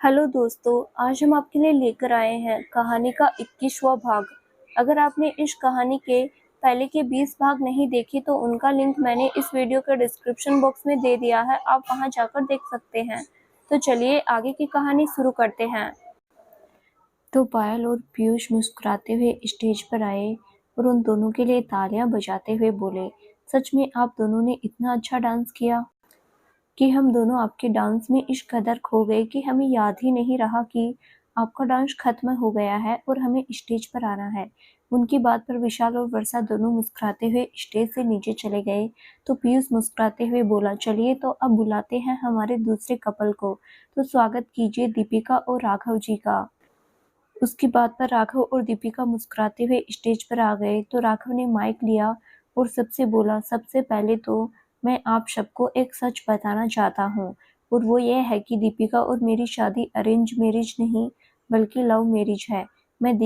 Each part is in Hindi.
हेलो दोस्तों, आज हम आपके लिए लेकर आए हैं कहानी का 21वां भाग। अगर आपने इस कहानी के पहले के 20 भाग नहीं देखे तो उनका लिंक मैंने इस वीडियो के डिस्क्रिप्शन बॉक्स में दे दिया है, आप वहां जाकर देख सकते हैं। तो चलिए आगे की कहानी शुरू करते हैं। तो पायल और पीयूष मुस्कुराते हुए स्टेज पर आए और उन दोनों के लिए तालियां बजाते हुए बोले, सच में आप दोनों ने इतना अच्छा डांस किया कि हम दोनों आपके डांस में इस कदर खो गए कि हमें याद ही नहीं रहा कि आपका डांस खत्म हो गया है और हमें स्टेज पर आना है। उनकी बात पर विशाल और वर्षा दोनों मुस्कुराते हुए स्टेज से नीचे चले गए। तो पीयूष मुस्कुराते हुए बोला, चलिए तो अब बुलाते हैं हमारे दूसरे कपल को। तो स्वागत कीजिए दीपिका और राघव जी का। उसकी बात पर राघव और दीपिका मुस्कुराते हुए स्टेज पर आ गए। तो राघव ने माइक लिया और सबसे बोला, सबसे पहले तो मैं आप सबको एक सच बताना चाहता हूँ, और वो ये है कि दीपिका और मेरी शादी अरेंज मैरिज नहीं बल्कि लव मैरिज है। मैं और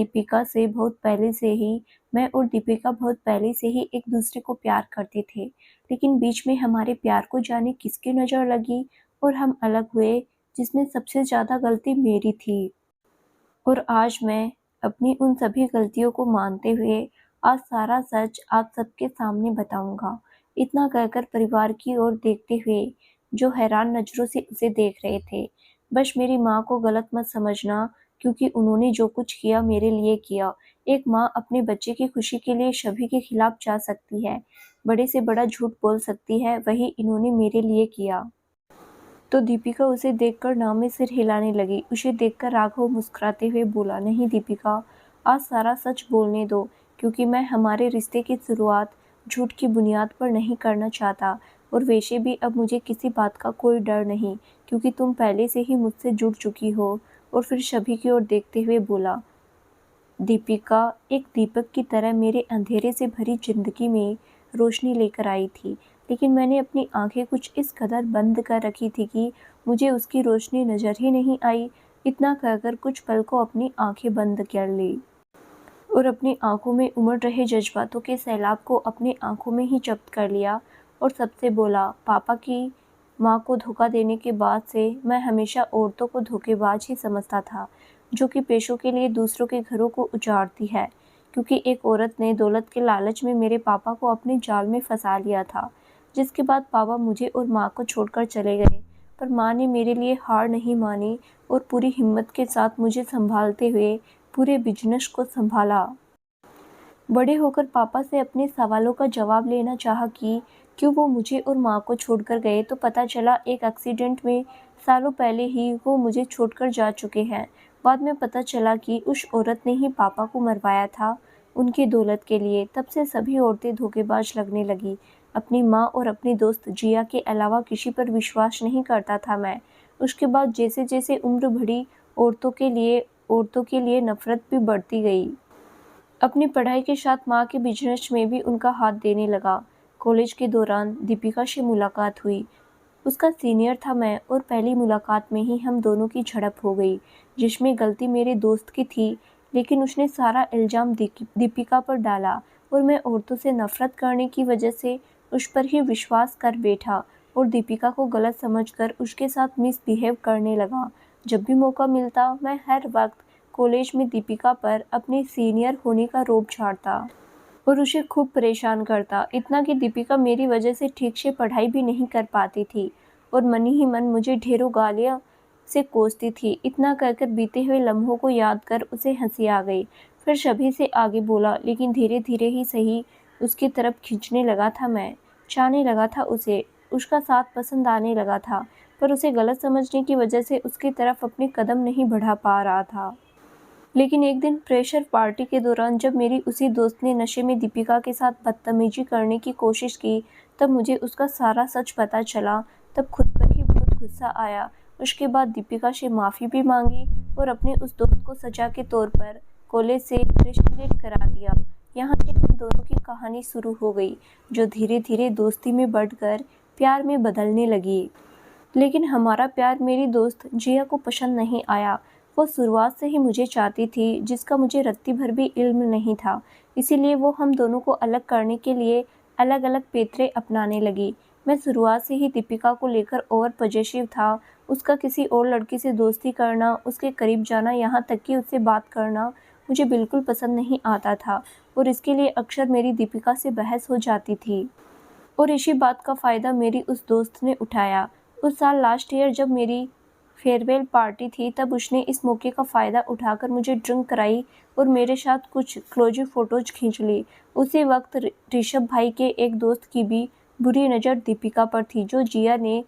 दीपिका बहुत पहले से ही एक दूसरे को प्यार करते थे, लेकिन बीच में हमारे प्यार को जाने किसकी नज़र लगी और हम अलग हुए, जिसमें सबसे ज़्यादा गलती मेरी थी। और आज मैं अपनी उन सभी गलतियों को मानते हुए आज सारा सच आप सबके सामने बताऊंगा। इतना कहकर परिवार की ओर देखते हुए जो हैरान नजरों से उसे देख रहे थे, बस मेरी माँ को गलत मत समझना, क्योंकि उन्होंने जो कुछ किया मेरे लिए किया। एक माँ अपने बच्चे की खुशी के लिए सभी के खिलाफ जा सकती है, बड़े से बड़ा झूठ बोल सकती है, वही इन्होंने मेरे लिए किया। तो दीपिका उसे देखकर नाव में सिर हिलाने लगी। उसे देखकर राघव मुस्कुराते हुए बोला, नहीं दीपिका, आज सारा सच बोलने दो, क्योंकि मैं हमारे रिश्ते की शुरुआत झूठ की बुनियाद पर नहीं करना चाहता। और वैसे भी अब मुझे किसी बात का कोई डर नहीं, क्योंकि तुम पहले से ही मुझसे जुड़ चुकी हो। और फिर सभी की ओर देखते हुए बोला, दीपिका एक दीपक की तरह मेरे अंधेरे से भरी जिंदगी में रोशनी लेकर आई थी, लेकिन मैंने अपनी आंखें कुछ इस कदर बंद कर रखी थी कि मुझे उसकी रोशनी नजर ही नहीं आई। इतना कहकर कुछ पल को अपनी आंखें बंद कर ली और अपनी आंखों में उमड़ रहे जज्बातों के सैलाब को अपनी आंखों में ही जब्त कर लिया और सबसे बोला, पापा की माँ को धोखा देने के बाद से मैं हमेशा औरतों को धोखेबाज ही समझता था, जो कि पैसों के लिए दूसरों के घरों को उजाड़ती है। क्योंकि एक औरत ने दौलत के लालच में मेरे पापा को अपने जाल में फंसा लिया था, जिसके बाद पापा मुझे और माँ को छोड़कर चले गए। पर माँ ने मेरे लिए हार नहीं मानी और पूरी हिम्मत के साथ मुझे संभालते हुए पूरे बिजनेस को संभाला। बड़े होकर पापा से अपने सवालों का जवाब लेना चाहा कि क्यों वो मुझे और माँ को छोड़कर गए, तो पता चला एक एक्सीडेंट में सालों पहले ही वो मुझे छोड़कर जा चुके हैं। बाद में पता चला कि उस औरत ने ही पापा को मरवाया था उनकी दौलत के लिए। तब से सभी औरतें धोखेबाज लगने लगी। अपनी माँ और अपनी दोस्त जिया के अलावा किसी पर विश्वास नहीं करता था मैं। उसके बाद जैसे जैसे उम्र बढ़ी, औरतों के लिए नफरत भी बढ़ती गई। अपनी पढ़ाई के साथ माँ के बिजनेस में भी उनका हाथ देने लगा। कॉलेज के दौरान दीपिका से मुलाकात हुई। उसका सीनियर था मैं, और पहली मुलाकात में ही हम दोनों की झड़प हो गई, जिसमें गलती मेरे दोस्त की थी, लेकिन उसने सारा इल्ज़ाम दीपिका पर डाला और मैं औरतों से नफरत करने की वजह से उस पर ही विश्वास कर बैठा और दीपिका को गलत समझकर उसके साथ मिसबिहेव करने लगा। जब भी मौका मिलता मैं हर वक्त कॉलेज में दीपिका पर अपने सीनियर होने का रोब झाड़ता और उसे खूब परेशान करता, इतना कि दीपिका मेरी वजह से ठीक से पढ़ाई भी नहीं कर पाती थी और मन ही मन मुझे ढेरों गालियां से कोसती थी। इतना कहकर बीते हुए लम्हों को याद कर उसे हंसी आ गई। फिर सभी से आगे बोला, लेकिन धीरे धीरे ही सही उसकी तरफ खींचने लगा था मैं, चाहने लगा था उसे, उसका साथ पसंद आने लगा था, पर उसे गलत समझने की वजह से उसकी तरफ अपने कदम नहीं बढ़ा पा रहा था। लेकिन एक दिन प्रेशर पार्टी के दौरान जब मेरी उसी दोस्त ने नशे में दीपिका के साथ बदतमीजी करने की कोशिश की, तब मुझे उसका सारा सच पता चला। तब खुद पर ही बहुत गुस्सा आया। उसके बाद दीपिका से माफ़ी भी मांगी और अपने उस दोस्त को सजा के तौर पर कॉलेज से रेस्टिकेट करा दिया। यहाँ से हम दोनों की कहानी शुरू हो गई, जो धीरे धीरे दोस्ती में बढ़कर प्यार में बदलने लगी। लेकिन हमारा प्यार मेरी दोस्त जिया को पसंद नहीं आया। वो शुरुआत से ही मुझे चाहती थी, जिसका मुझे रत्ती भर भी इल्म नहीं था। इसीलिए वो हम दोनों को अलग करने के लिए अलग अलग पैतरे अपनाने लगी। मैं शुरुआत से ही दीपिका को लेकर ओवर पॉजिटिव था उसका किसी और लड़की से दोस्ती करना, उसके करीब जाना, यहाँ तक कि उससे बात करना मुझे बिल्कुल पसंद नहीं आता था और इसके लिए अक्सर मेरी दीपिका से बहस हो जाती थी। और इसी बात का फ़ायदा मेरी उस दोस्त ने उठाया। उस साल लास्ट ईयर जब मेरी फेयरवेल पार्टी थी तब उसने इस मौके का फ़ायदा उठाकर मुझे ड्रिंक कराई और मेरे साथ कुछ क्लोज़र फ़ोटोज़ खींच ली। उसी वक्त ऋषभ भाई के एक दोस्त की भी बुरी नज़र दीपिका पर थी, जो जिया ने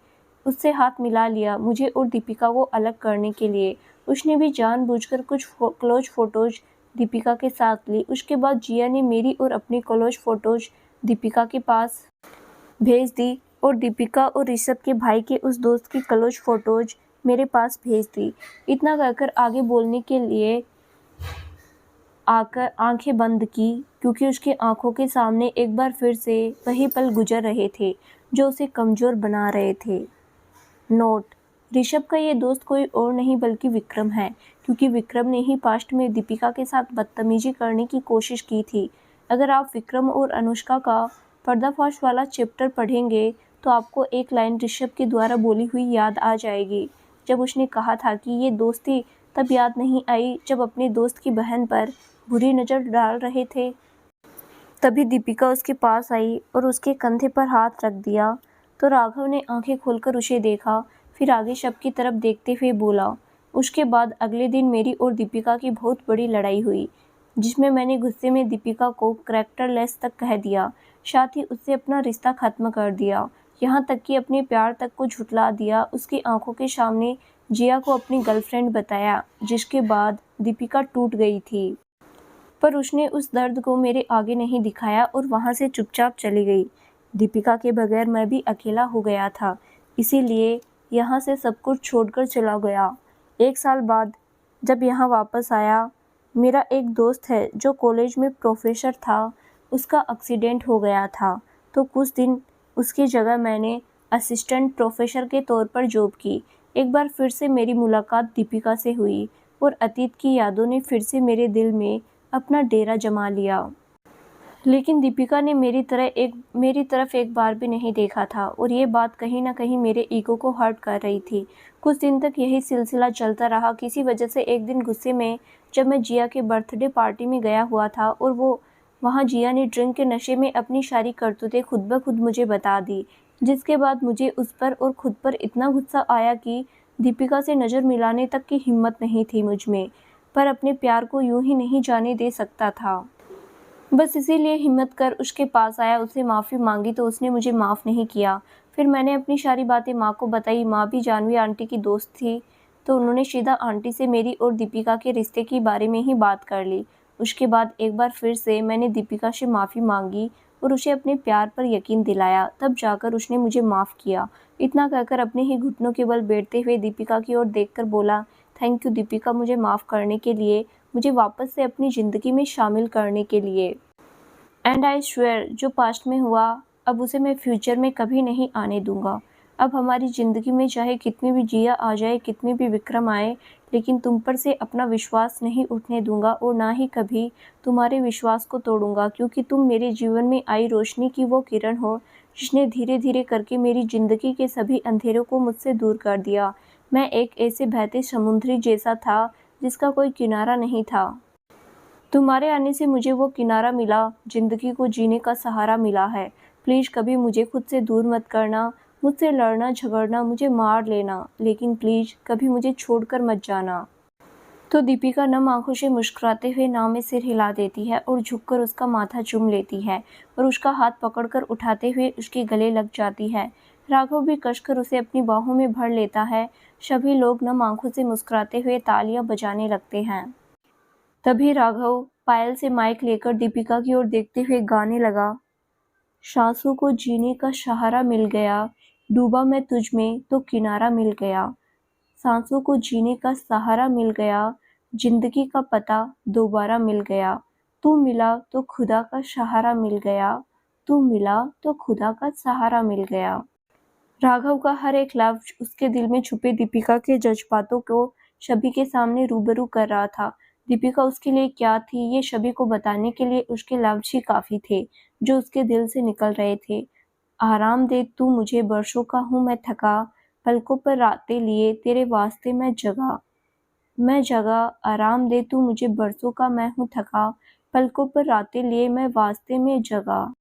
उससे हाथ मिला लिया मुझे और दीपिका को अलग करने के लिए। उसने भी जानबूझकर कुछ क्लोज फ़ोटोज़ दीपिका के साथ ली। उसके बाद जिया ने मेरी और अपनी क्लोज फ़ोटोज़ दीपिका के पास भेज दी और दीपिका और ऋषभ के भाई के उस दोस्त की क्लोज फ़ोटोज़ मेरे पास भेज दी। इतना कहकर आगे बोलने के लिए आकर आंखें बंद की, क्योंकि उसकी आंखों के सामने एक बार फिर से वही पल गुजर रहे थे जो उसे कमज़ोर बना रहे थे। नोट: ऋषभ का ये दोस्त कोई और नहीं बल्कि विक्रम है, क्योंकि विक्रम ने ही पास्ट में दीपिका के साथ बदतमीजी करने की कोशिश की थी। अगर आप विक्रम और अनुष्का का पर्दाफाश वाला चैप्टर पढ़ेंगे तो आपको एक लाइन ऋषभ के द्वारा बोली हुई याद आ जाएगी, जब उसने कहा था कि ये दोस्ती तब याद नहीं आई जब अपने दोस्त की बहन पर बुरी नज़र डाल रहे थे। तभी दीपिका उसके पास आई और उसके कंधे पर हाथ रख दिया तो राघव ने आंखें खोलकर उसे देखा, फिर आगे शव की तरफ देखते हुए बोला। उसके बाद अगले दिन मेरी और दीपिका की बहुत बड़ी लड़ाई हुई, जिसमें मैंने गुस्से में दीपिका को कैरेक्टरलेस तक कह दिया, साथ ही उससे अपना रिश्ता ख़त्म कर दिया, यहाँ तक कि अपने प्यार तक को झुठला दिया। उसकी आंखों के सामने जिया को अपनी गर्लफ्रेंड बताया, जिसके बाद दीपिका टूट गई थी। पर उसने उस दर्द को मेरे आगे नहीं दिखाया और वहाँ से चुपचाप चली गई। दीपिका के बगैर मैं भी अकेला हो गया था, इसीलिए यहाँ से सब कुछ छोड़कर चला गया। 1 साल बाद जब यहाँ वापस आया, मेरा एक दोस्त है जो कॉलेज में प्रोफेसर था, उसका एक्सीडेंट हो गया था, तो कुछ दिन उसकी जगह मैंने असिस्टेंट प्रोफेसर के तौर पर जॉब की। एक बार फिर से मेरी मुलाकात दीपिका से हुई और अतीत की यादों ने फिर से मेरे दिल में अपना डेरा जमा लिया। लेकिन दीपिका ने मेरी तरफ एक बार भी नहीं देखा था और ये बात कहीं न कहीं मेरे ईगो को हर्ट कर रही थी। कुछ दिन तक यही सिलसिला चलता रहा। किसी वजह से एक दिन गुस्से में जब मैं जिया के बर्थडे पार्टी में गया हुआ था और वहाँ जिया ने ड्रिंक के नशे में अपनी सारी करतूतें खुद ब खुद मुझे बता दी, जिसके बाद मुझे उस पर और खुद पर इतना गुस्सा आया कि दीपिका से नज़र मिलाने तक की हिम्मत नहीं थी मुझ में, पर अपने प्यार को यूं ही नहीं जाने दे सकता था। बस इसीलिए हिम्मत कर उसके पास आया, उससे माफ़ी मांगी तो उसने मुझे माफ़ नहीं किया। फिर मैंने अपनी सारी बातें माँ को बताई। माँ भी जानवी आंटी की दोस्त थी, तो उन्होंने सीधा आंटी से मेरी और दीपिका के रिश्ते के बारे में ही बात कर ली। उसके बाद एक बार फिर से मैंने दीपिका से माफ़ी मांगी और उसे अपने प्यार पर यकीन दिलाया, तब जाकर उसने मुझे माफ़ किया। इतना कहकर अपने ही घुटनों के बल बैठते हुए दीपिका की ओर देखकर बोला, थैंक यू दीपिका, मुझे माफ़ करने के लिए, मुझे वापस से अपनी ज़िंदगी में शामिल करने के लिए। एंड आई स्वेयर, जो पास्ट में हुआ अब उसे मैं फ्यूचर में कभी नहीं आने दूंगा। अब हमारी ज़िंदगी में चाहे कितनी भी जिया आ जाए, कितने भी विक्रम आए, लेकिन तुम पर से अपना विश्वास नहीं उठने दूंगा और ना ही कभी तुम्हारे विश्वास को तोड़ूंगा, क्योंकि तुम मेरे जीवन में आई रोशनी की वो किरण हो जिसने धीरे धीरे करके मेरी ज़िंदगी के सभी अंधेरों को मुझसे दूर कर दिया। मैं एक ऐसे बहते समुद्री जैसा था जिसका कोई किनारा नहीं था। तुम्हारे आने से मुझे वो किनारा मिला, ज़िंदगी को जीने का सहारा मिला है। प्लीज़ कभी मुझे खुद से दूर मत करना, मुझसे लड़ना झगड़ना, मुझे मार लेना, लेकिन प्लीज़ कभी मुझे छोड़कर मत जाना। तो दीपिका नम आंखों से मुस्कुराते हुए नाव में सिर हिला देती है और झुककर उसका माथा चूम लेती है और उसका हाथ पकड़कर उठाते हुए उसके गले लग जाती है। राघव भी कसकर उसे अपनी बाहों में भर लेता है। सभी लोग नम आंखों से मुस्कुराते हुए तालियां बजाने लगते हैं। तभी राघव पायल से माइक लेकर दीपिका की ओर देखते हुए गाने लगा, सांसों को जीने का सहारा मिल गया, डूबा मैं तुझ में तो किनारा मिल गया। सांसों को जीने का सहारा मिल गया, जिंदगी का पता दोबारा मिल गया। तू मिला तो खुदा का सहारा मिल गया, तू मिला तो खुदा का सहारा मिल गया। राघव का हर एक लफ्ज उसके दिल में छुपे दीपिका के जज्बातों को सभी के सामने रूबरू कर रहा था। दीपिका उसके लिए क्या थी, ये सभी को बताने के लिए उसके लफ्ज ही काफ़ी थे, जो उसके दिल से निकल रहे थे। आराम दे तू मुझे, बरसों का हूँ मैं थका, पलकों पर रातें लिए तेरे वास्ते मैं जगा, आराम दे तू मुझे बरसों का मैं हूँ थका, पलकों पर रातें लिए मैं वास्ते में जगा।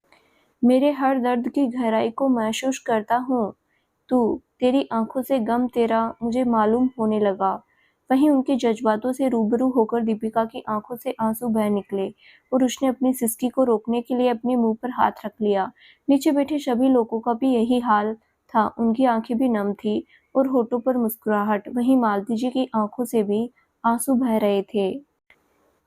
मेरे हर दर्द की गहराई को महसूस करता हूँ तू, तेरी आंखों से गम तेरा मुझे मालूम होने लगा। वहीं उनके जज्बातों से रूबरू होकर दीपिका की आंखों से आंसू बह निकले और उसने अपनी सिसकी को रोकने के लिए अपने मुंह पर हाथ रख लिया। नीचे बैठे सभी लोगों का भी यही हाल था, उनकी आंखें भी नम थी और होठों पर मुस्कुराहट। वहीं मालती जी की आंखों से भी आंसू बह रहे थे।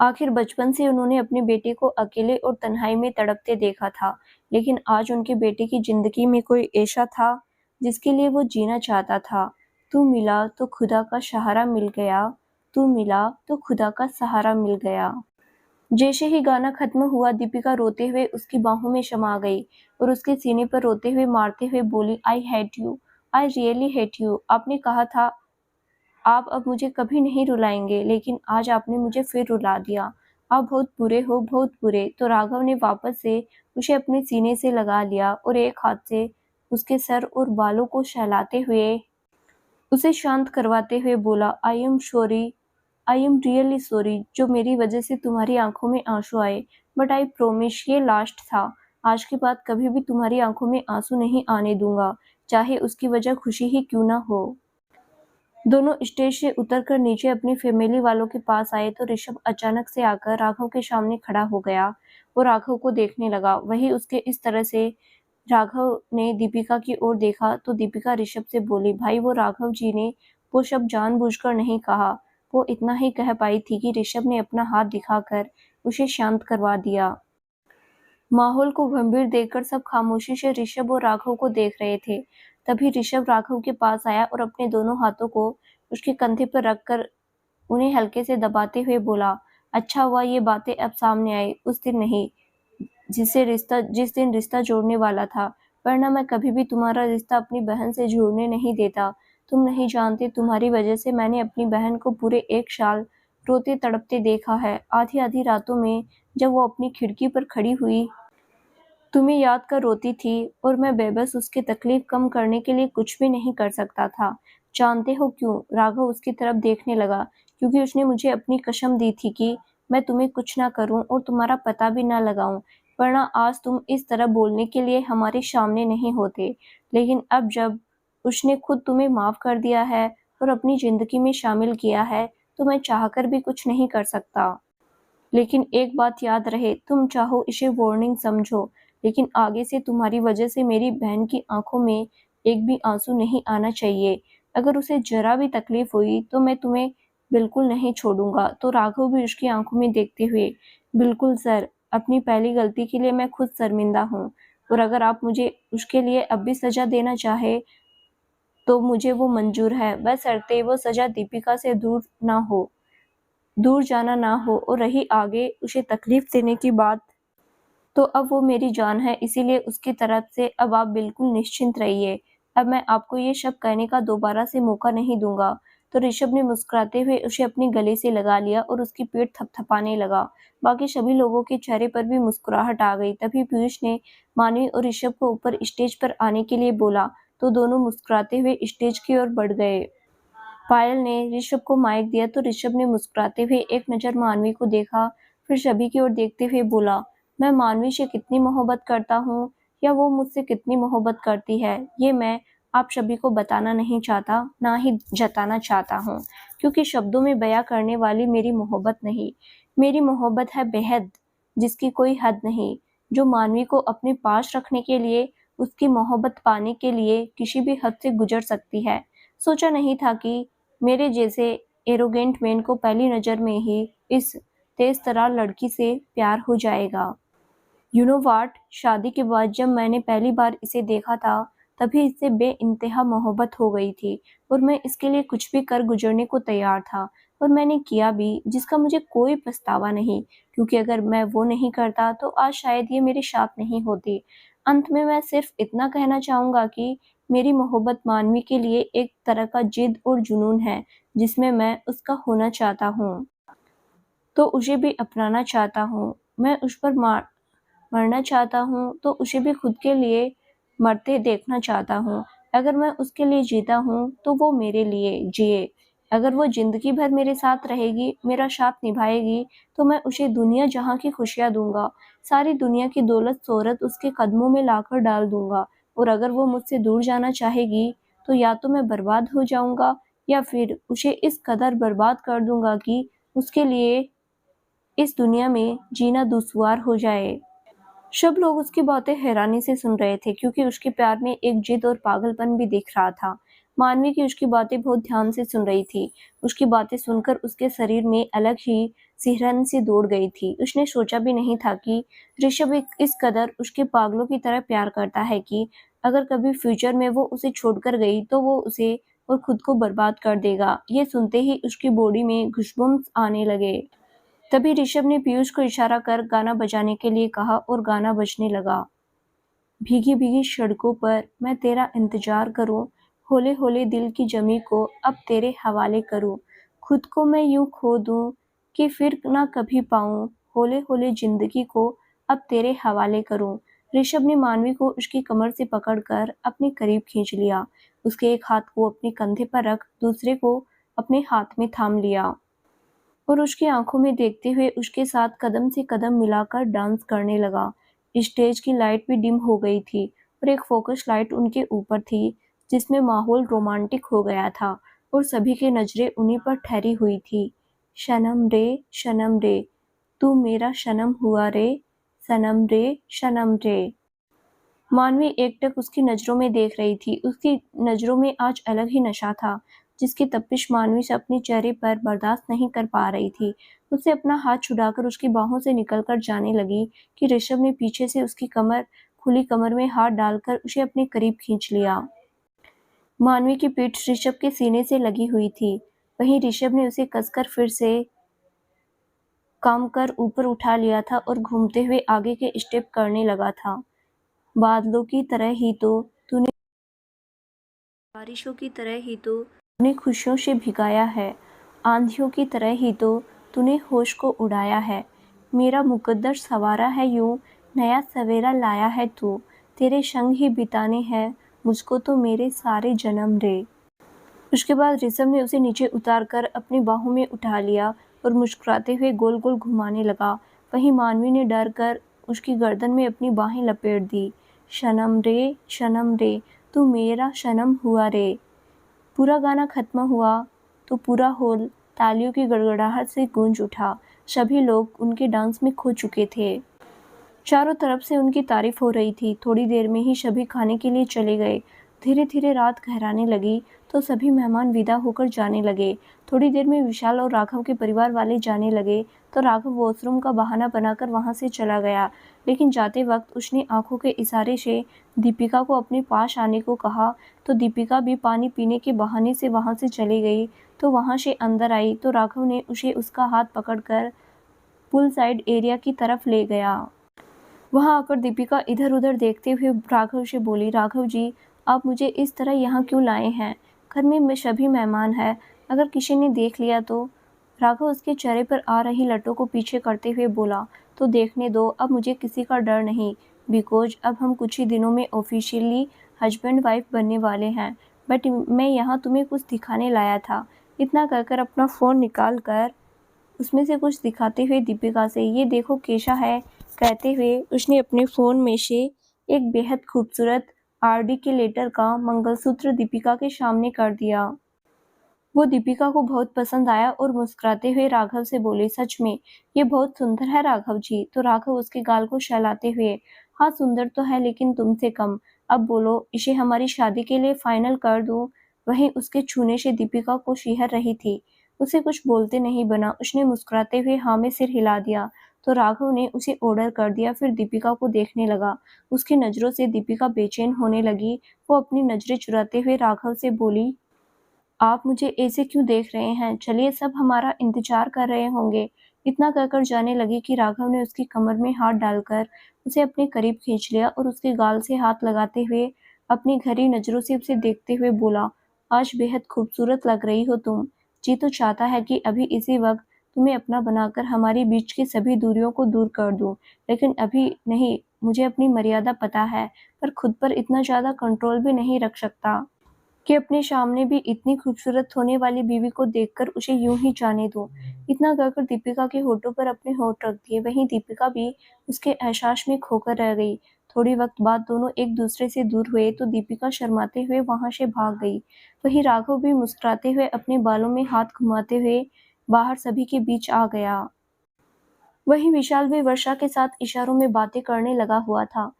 आखिर बचपन से उन्होंने अपने बेटे को अकेले और तन्हाई में तड़पते देखा था, लेकिन आज उनके बेटे की जिंदगी में कोई ऐसा था जिसके लिए वो जीना चाहता था। तू मिला तो खुदा का सहारा मिल गया, तू मिला तो खुदा का सहारा मिल गया। जैसे ही गाना खत्म हुआ, दीपिका रोते हुए उसकी बाहों में समा गई और उसके सीने पर रोते हुए मारते हुए बोली, I hate you, I really hate you. आपने कहा था आप अब मुझे कभी नहीं रुलाएंगे, लेकिन आज आपने मुझे फिर रुला दिया। आप बहुत बुरे हो, बहुत बुरे। तो राघव ने वापस से उसे अपने सीने से लगा लिया और एक हाथ से उसके सर और बालों को सहलाते हुए उसे शांत करवाते हुए बोला, I am sorry, I am really sorry जो मेरी वजह से तुम्हारी आंखों में आंसू आए, बट आई प्रोमिस ये लास्ट था। आज के बाद कभी भी तुम्हारी आंखों में आंसू नहीं आने दूंगा, चाहे उसकी वजह खुशी ही क्यों ना हो। दोनों स्टेज से उतरकर नीचे अपनी फैमिली वालों के पास आए तो ऋषभ अचानक से आकर राघव के सामने खड़ा हो गया। वो राघव को देखने लगा। वही उसके इस तरह से राघव ने दीपिका की ओर देखा तो दीपिका ऋषभ से बोली, भाई वो राघव जी ने वो शब्द जानबूझकर नहीं कहा, वो इतना ही कह पाई थी कि ऋषभ ने अपना हाथ दिखाकर उसे शांत करवा दिया। माहौल को गंभीर देखकर सब खामोशी से ऋषभ और राघव को देख रहे थे। तभी ऋषभ राघव के पास आया और अपने दोनों हाथों को उसके कंधे पर रखकर उन्हें हल्के से दबाते हुए बोला, अच्छा हुआ ये बातें अब सामने आई, उस दिन नहीं जिस दिन रिश्ता जोड़ने वाला था, वरना मैं कभी भी तुम्हारा रिश्ता अपनी बहन से जोड़ने नहीं देता। तुम नहीं जानते, तुम्हारी वजह से मैंने अपनी बहन को पूरे 1 साल रोते तड़पते देखा है। आधी आधी रातों में जब वो अपनी खिड़की पर खड़ी हुई तुम्हें याद कर रोती थी और मैं बेबस उसकी तकलीफ कम करने के लिए कुछ भी नहीं कर सकता था। जानते हो क्यों? राघव उसकी तरफ देखने लगा, क्योंकि उसने मुझे अपनी कसम दी थी कि मैं तुम्हें कुछ ना करूं और तुम्हारा पता भी ना लगाऊं, वरना आज तुम इस तरह बोलने के लिए हमारे सामने नहीं होते। लेकिन अब जब उसने खुद तुम्हें माफ कर दिया है और अपनी जिंदगी में शामिल किया है, तो मैं चाहकर भी कुछ नहीं कर सकता। लेकिन एक बात याद रहे, तुम चाहो इसे वार्निंग समझो, लेकिन आगे से तुम्हारी वजह से मेरी बहन की आंखों में एक भी आंसू नहीं आना चाहिए। अगर उसे जरा भी तकलीफ हुई तो मैं तुम्हें बिल्कुल नहीं छोड़ूंगा। तो राघव भी उसकी आंखों में देखते हुए, बिल्कुल सर, अपनी पहली गलती के लिए मैं खुद शर्मिंदा हूँ और अगर आप मुझे उसके लिए अब भी सजा देना चाहे तो मुझे वो मंजूर है, बशर्ते वो सजा दीपिका से दूर जाना ना हो, और रही आगे उसे तकलीफ देने की बात, तो अब वो मेरी जान है, इसीलिए उसकी तरफ से अब आप बिल्कुल निश्चिंत रहिए। अब मैं आपको ये शब्द कहने का दोबारा से मौका नहीं दूंगा। तो ऋषभ ने मुस्कुराते हुए उसे अपनी गले से लगा लिया और उसकी पीठ थपथपाने लगा। बाकी सभी लोगों के चेहरे पर भी मुस्कुराहट आ गई। तभी पीयूष ने मानवी और ऋषभ को ऊपर स्टेज पर आने के लिए बोला, तो दोनों मुस्कुराते हुए स्टेज की ओर बढ़ गए। पायल ने ऋषभ को माइक दिया तो ऋषभ ने मुस्कुराते हुए एक नज़र मानवी को देखा, फिर सभी की ओर देखते हुए बोला, मैं मानवी से कितनी मोहब्बत करता हूँ या वो मुझसे कितनी मोहब्बत करती है, ये मैं आप सभी को बताना नहीं चाहता, ना ही जताना चाहता हूँ, क्योंकि शब्दों में बयां करने वाली मेरी मोहब्बत नहीं। मेरी मोहब्बत है बेहद, जिसकी कोई हद नहीं, जो मानवी को अपने पास रखने के लिए, उसकी मोहब्बत पाने के लिए किसी भी हद से गुजर सकती है। सोचा नहीं था कि मेरे जैसे एरोगेंट मैन को पहली नज़र में ही इस तेज तर्रार लड़की से प्यार हो जाएगा। यू नो व्हाट, शादी के बाद जब मैंने पहली बार इसे देखा था, तभी इससे बेइंतहा मोहब्बत हो गई थी और मैं इसके लिए कुछ भी कर गुजरने को तैयार था और मैंने किया भी, जिसका मुझे कोई पछतावा नहीं, क्योंकि अगर मैं वो नहीं करता तो आज शायद ये मेरे साथ नहीं होती। अंत में मैं सिर्फ इतना कहना चाहूँगा कि मेरी मोहब्बत मानवी के लिए एक तरह का जिद और जुनून है, जिसमें मैं उसका होना चाहता हूँ, तो उसे भी अपनाना चाहता हूँ। मैं उस पर मरना चाहता हूँ तो उसे भी खुद के लिए मरते देखना चाहता हूँ। अगर मैं उसके लिए जीता हूँ तो वो मेरे लिए जिए। अगर वो जिंदगी भर मेरे साथ रहेगी, मेरा साथ निभाएगी, तो मैं उसे दुनिया जहाँ की खुशियाँ दूंगा। सारी दुनिया की दौलत शोहरत उसके कदमों में लाकर डाल दूंगा। और अगर वो मुझसे दूर जाना चाहेगी तो या तो मैं बर्बाद हो जाऊंगा या फिर उसे इस कदर बर्बाद कर दूंगा कि उसके लिए इस दुनिया में जीना दुश्वार हो जाए। सब लोग उसकी बातें हैरानी से सुन रहे थे क्योंकि उसके प्यार में एक जिद और पागलपन भी दिख रहा था। मानवी की उसकी बातें बहुत ध्यान से सुन रही थी। उसकी बातें सुनकर उसके शरीर में अलग ही सिहरन सी दौड़ गई थी। उसने सोचा भी नहीं था कि ऋषभ इस कदर उसके पागलों की तरह प्यार करता है कि अगर कभी फ्यूचर में वो उसे छोड़कर गई तो वो उसे और खुद को बर्बाद कर देगा। ये सुनते ही उसकी बॉडी में गूज़बम्प्स आने लगे। तभी ऋषभ ने पीयूष को इशारा कर गाना बजाने के लिए कहा और गाना बजने लगा। भीगी भीगी सड़कों पर मैं तेरा इंतजार करूं, होले होले दिल की जमी को अब तेरे हवाले करूं, खुद को मैं यूं खो दूं कि फिर ना कभी पाऊं, होले होले जिंदगी को अब तेरे हवाले करूं। ऋषभ ने मानवी को उसकी कमर से पकड़कर अपने करीब खींच लिया। उसके एक हाथ को अपने कंधे पर रख दूसरे को अपने हाथ में थाम लिया और उसकी आंखों में देखते हुए उसके साथ कदम से कदम मिलाकर डांस करने लगा। स्टेज की लाइट भी डिम हो गई थी और एक फोकस लाइट उनके ऊपर थी जिसमें माहौल रोमांटिक हो गया था और सभी की नजरें उन्हीं पर ठहरी हुई थी। सनम रे, तू मेरा सनम हुआ रे, सनम रे। मानवी एकटक उसकी नजरों में देख रही थी। उसकी नजरों में आज अलग ही नशा था जिसकी तपिश मानवी से अपने चेहरे पर बर्दाश्त नहीं कर पा रही थी। उससे अपना हाथ छुड़ाकर उसकी बाहों से निकलकर जाने लगी कि ऋषभ ने पीछे से उसकी खुली कमर में हाथ डालकर उसे अपने करीब खींच लिया। मानवी की पीठ ऋषभ के सीने से लगी हुई थी। वहीं ऋषभ ने उसे कसकर फिर से काम कर ऊपर उठा लिया था और घूमते हुए आगे के स्टेप करने लगा था। बादलों की तरह ही तो तूने बारिशों की तरह ही तो तूने खुशियों से भिगाया है, आंधियों की तरह ही तो तूने होश को उड़ाया है। मेरा मुकद्दर संवारा है यूं, नया सवेरा लाया है तू, तेरे संग ही बिताने हैं मुझको तो मेरे सारे जन्म रे। उसके बाद ऋषभ ने उसे नीचे उतारकर अपनी बाहों में उठा लिया और मुस्कुराते हुए गोल गोल घुमाने लगा। वहीं मानवी ने डर कर उसकी गर्दन में अपनी बाहें लपेट दी। सनम रे, तू मेरा सनम हुआ रे। पूरा गाना खत्म हुआ तो पूरा हॉल तालियों की गड़गड़ाहट से गूंज उठा। सभी लोग उनके डांस में खो चुके थे। चारों तरफ से उनकी तारीफ हो रही थी। थोड़ी देर में ही सभी खाने के लिए चले गए। धीरे धीरे रात गहराने लगी तो सभी मेहमान विदा होकर जाने लगे। थोड़ी देर में विशाल और राघव के परिवार वाले जाने लगे तो राघव वॉशरूम का बहाना बनाकर वहां से चला गया। लेकिन जाते वक्त उसने आंखों के इशारे से दीपिका को अपने पास आने को कहा तो दीपिका भी पानी पीने के बहाने से वहां से चली गई। तो वहां से अंदर आई तो राघव ने उसे उसका हाथ पकड़कर पुल साइड एरिया की तरफ ले गया। वहां आकर दीपिका इधर-उधर देखते हुए राघव से बोली, राघव जी, आप मुझे इस तरह यहाँ क्यों लाए हैं? घर में सभी मेहमान हैं, अगर किसी ने देख लिया तो? राघव उसके चेहरे पर आ रही लटों को पीछे करते हुए बोला, तो देखने दो, अब मुझे किसी का डर नहीं, बिकॉज अब हम कुछ ही दिनों में ऑफिशियली हस्बैंड वाइफ बनने वाले हैं। बट मैं यहाँ तुम्हें कुछ दिखाने लाया था। इतना कहकर अपना फ़ोन निकाल कर उसमें से कुछ दिखाते हुए दीपिका से, ये देखो कैसा है, कहते हुए उसने अपने फ़ोन में से एक बेहद खूबसूरत आरडी के लेटर का मंगलसूत्र दीपिका के सामने कर दिया। वो दीपिका को बहुत पसंद आया और मुस्कुराते हुए राघव से बोले, सच में ये बहुत सुंदर है राघव जी। तो राघव उसके गाल को सहलाते हुए, हाँ सुंदर तो है लेकिन तुमसे कम। अब बोलो इसे हमारी शादी के लिए फाइनल कर दूं। वहीं उसके छूने से दीपिका को शिहर रही थी। उसे कुछ बोलते नहीं बना। उसने मुस्कुराते हुए हाँ में सिर हिला दिया। तो राघव ने उसे ऑर्डर कर दिया। फिर दीपिका को देखने लगा। उसकी नजरों से दीपिका बेचैन होने लगी। वो अपनी नजरें चुराते हुए राघव से बोली, आप मुझे ऐसे क्यों देख रहे हैं? चलिए सब हमारा इंतजार कर रहे होंगे। इतना कहकर जाने लगी कि राघव ने उसकी कमर में हाथ डालकर उसे अपने करीब खींच लिया और उसके गाल से हाथ लगाते हुए अपनी गहरी नजरों से उसे देखते हुए बोला, आज बेहद खूबसूरत लग रही हो तुम। जी तो चाहता है कि अभी इसी वक्त तुम्हें अपना बनाकर हमारे बीच की सभी दूरियों को दूर कर दूं, लेकिन अभी नहीं, मुझे अपनी मर्यादा पता है, पर खुद पर इतना ज़्यादा कंट्रोल भी नहीं रख सकता कि अपने सामने भी इतनी खूबसूरत होने वाली बीवी को देखकर उसे यूं ही जाने दूं। इतना कहकर दीपिका के होठों पर अपने होठ रख दिए। वहीं दीपिका भी उसके एहसास में खोकर रह गई। थोड़ी वक्त बाद दोनों एक दूसरे से दूर हुए तो दीपिका शर्माते हुए वहां से भाग गई। वहीं राघव भी मुस्कुराते हुए अपने बालों में हाथ घुमाते हुए बाहर सभी के बीच आ गया। वहीं विशाल भी वर्षा के साथ इशारों में बातें करने लगा हुआ था।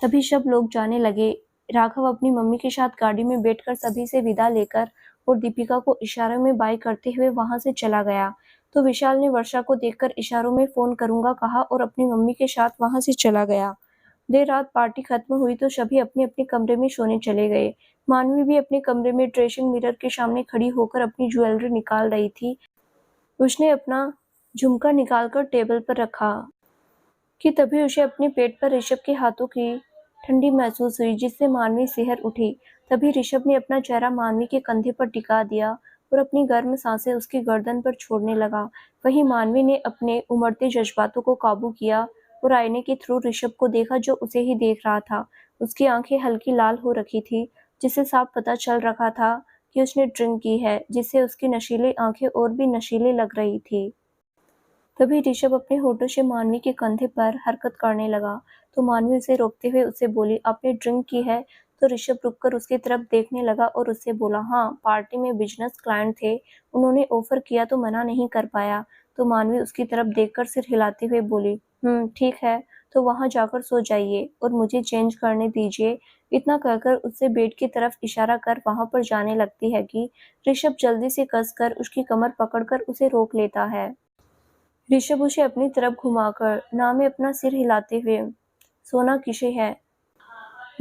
तभी सब लोग जाने लगे। राघव अपनी मम्मी के साथ गाड़ी में बैठकर सभी से विदा लेकर और दीपिका को इशारों में बाय करते हुए वहां से चला गया। तो विशाल ने वर्षा को देखकर इशारों में फोन करूंगा कहा और अपनी मम्मी के साथ वहां से चला गया। देर रात पार्टी खत्म हुई तो सभी अपने अपने कमरे में सोने चले गए। मानवी भी अपने कमरे में ड्रेसिंग मिरर के सामने खड़ी होकर अपनी ज्वेलरी निकाल रही थी। उसने अपना झुमका निकालकर टेबल पर रखा कि तभी उसे अपने पेट पर ऋषभ के हाथों की ठंडी महसूस हुई, जिससे मानवी सिहर उठी। तभी ऋषभ ने अपना चेहरा मानवी के कंधे पर टिका दिया और अपनी गर्म सांसें उसकी गर्दन पर छोड़ने लगा। वहीं मानवी ने अपने उमड़ते जज्बातों को काबू किया और आईने के थ्रू ऋषभ को देखा, जो उसे ही देख रहा था। उसकी आंखें हल्की लाल हो रखी थी, जिससे साफ पता चल रहा था कि उसने ड्रिंक की है, जिससे उसकी नशीली आंखें और भी नशीली लग रही थी। तभी ऋषभ अपने होठों से मानवी के कंधे पर हरकत करने लगा, तो मानवी उसे रोकते हुए उससे बोली, आपने ड्रिंक की है? तो ऋषभ रुककर उसकी तरफ देखने लगा और उससे बोला, हाँ, पार्टी में बिजनेस क्लाइंट थे, उन्होंने ऑफर किया तो मना नहीं कर पाया। तो मानवी उसकी तरफ देखकर सिर हिलाते हुए बोली, ठीक है, तो वहां जाकर सो जाइए और मुझे चेंज करने दीजिए। इतना कहकर उससे बेड की तरफ इशारा कर वहां पर जाने लगती है कि ऋषभ जल्दी से कसकर उसकी कमर पकड़कर उसे रोक लेता है। ऋषभ उसे अपनी तरफ घुमाकर ना में अपना सिर हिलाते हुए, सोना किसे है,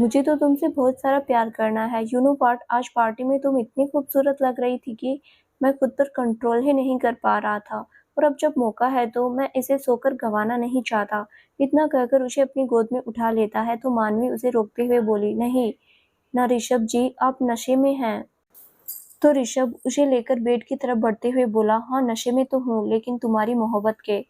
मुझे तो तुमसे बहुत सारा प्यार करना है। यू नो व्हाट, आज पार्टी में तुम इतनी खूबसूरत लग रही थी कि मैं खुद पर कंट्रोल ही नहीं कर पा रहा था, और अब जब मौका है तो मैं इसे सोकर गंवाना नहीं चाहता। इतना कहकर उसे अपनी गोद में उठा लेता है तो मानवी उसे रोकते हुए बोली, नहीं ना ऋषभ जी, आप नशे में हैं। तो ऋषभ उसे लेकर बेड की तरफ बढ़ते हुए बोला, हाँ, नशे में तो हूँ, लेकिन तुम्हारी मोहब्बत के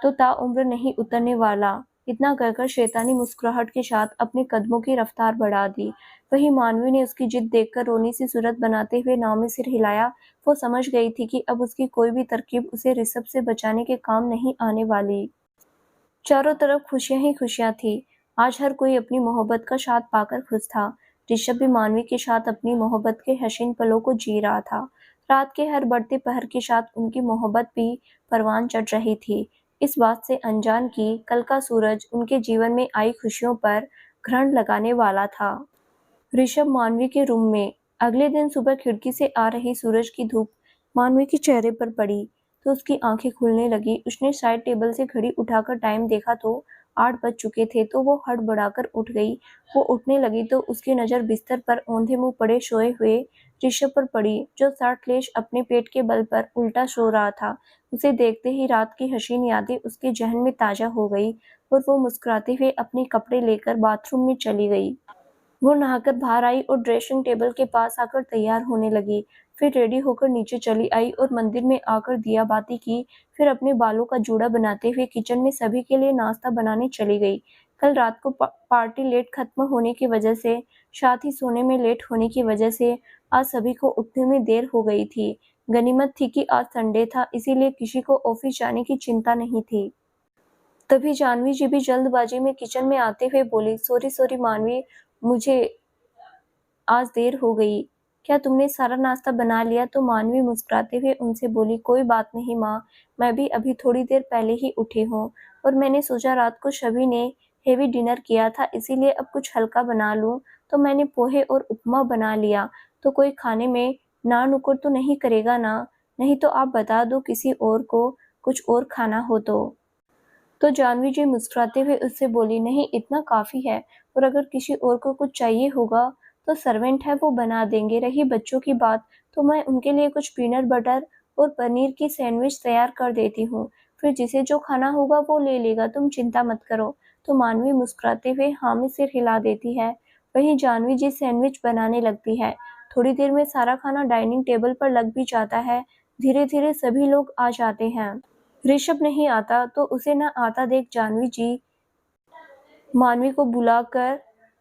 तो ताउम्र नहीं उतरने वाला। इतना कहकर शैतानी मुस्कुराहट के साथ अपने कदमों की रफ्तार बढ़ा दी। वहीं मानवी ने उसकी जिद देखकर रोनी सी सूरत बनाते हुए नाव में सिर हिलाया। वो समझ गई थी कि अब उसकी कोई भी तरकीब उसे ऋषभ से बचाने के काम नहीं आने वाली। चारों तरफ खुशियां ही खुशियां थी। आज हर कोई अपनी मोहब्बत का साथ पाकर खुश था। ऋषभ भी मानवी के साथ अपनी मोहब्बत के हसीन पलों को जी रहा था। रात के हर बढ़ते पहर के साथ उनकी मोहब्बत भी परवान चढ़ रही थी। इस बात से अनजान कि कल का सूरज उनके जीवन में आई खुशियों पर ग्रहण लगाने वाला था। ऋषभ मानवी के रूम में। अगले दिन सुबह खिड़की से आ रही सूरज की धूप मानवी के चेहरे पर पड़ी तो उसकी आंखें खुलने लगी। उसने साइड टेबल से घड़ी उठाकर टाइम देखा तो 8 बज चुके थे, तो वो हड़बड़ाकर उठ गई। वो उठने लगी तो उसकी नजर बिस्तर पर औंधे मुंह पड़े सोए हुए ऋषभ पर पड़ी, जो साटलेश अपने पेट के बल पर उल्टा सो रहा था। उसे देखते ही रात की हसीन यादें उसके जहन में ताजा हो गई और वो मुस्कुराते हुए अपने कपड़े लेकर बाथरूम में चली गई। वो नहाकर बाहर आई और ड्रेसिंग टेबल के पास आकर तैयार होने लगी। फिर रेडी होकर नीचे चली आई और मंदिर में आकर दिया बाती की। फिर अपने बालों का जूड़ा बनाते हुए किचन में सभी के लिए नाश्ता बनाने चली गई। कल रात को पार्टी लेट खत्म होने की वजह से, साथ ही सोने में लेट होने की वजह से आज सभी को उठने में देर हो गई थी। गनीमत थी कि आज संडे था, इसीलिए किसी को ऑफिस जाने की चिंता नहीं थी। तभी जानवी जी भी जल्दबाजी में किचन में आते हुए बोली, सॉरी सॉरी मानवी, मुझे आज देर हो गई। क्या तुमने सारा नाश्ता बना लिया? तो मानवी मुस्कुराते हुए उनसे बोली, कोई बात नहीं माँ, मैं भी अभी थोड़ी देर पहले ही उठी हूँ और मैंने सोचा रात को सभी ने हेवी डिनर किया था, इसीलिए अब कुछ हल्का बना लूँ, तो मैंने पोहे और उपमा बना लिया। तो कोई खाने में ना नुकुर तो नहीं करेगा ना? नहीं तो आप बता दो किसी और को कुछ और खाना हो तो जाह्नवी जी मुस्कुराते हुए उससे बोली, नहीं, इतना काफ़ी है, और अगर किसी और को कुछ चाहिए होगा तो सर्वेंट है, वो बना देंगे। रही बच्चों की बात, तो मैं उनके लिए कुछ पीनट बटर और पनीर की सैंडविच तैयार कर देती हूँ, फिर जिसे जो खाना होगा वो ले लेगा, तुम चिंता मत करो। तो मानवी मुस्कुराते हुए हाँ में सिर हिला देती है। वहीं जाह्नवी जी सैंडविच बनाने लगती है। थोड़ी देर में सारा खाना डाइनिंग टेबल पर लग भी जाता है। धीरे धीरे सभी लोग आ जाते हैं। ऋषभ नहीं आता तो उसे न आता देख जाह्नवी जी मानवी को बुलाकर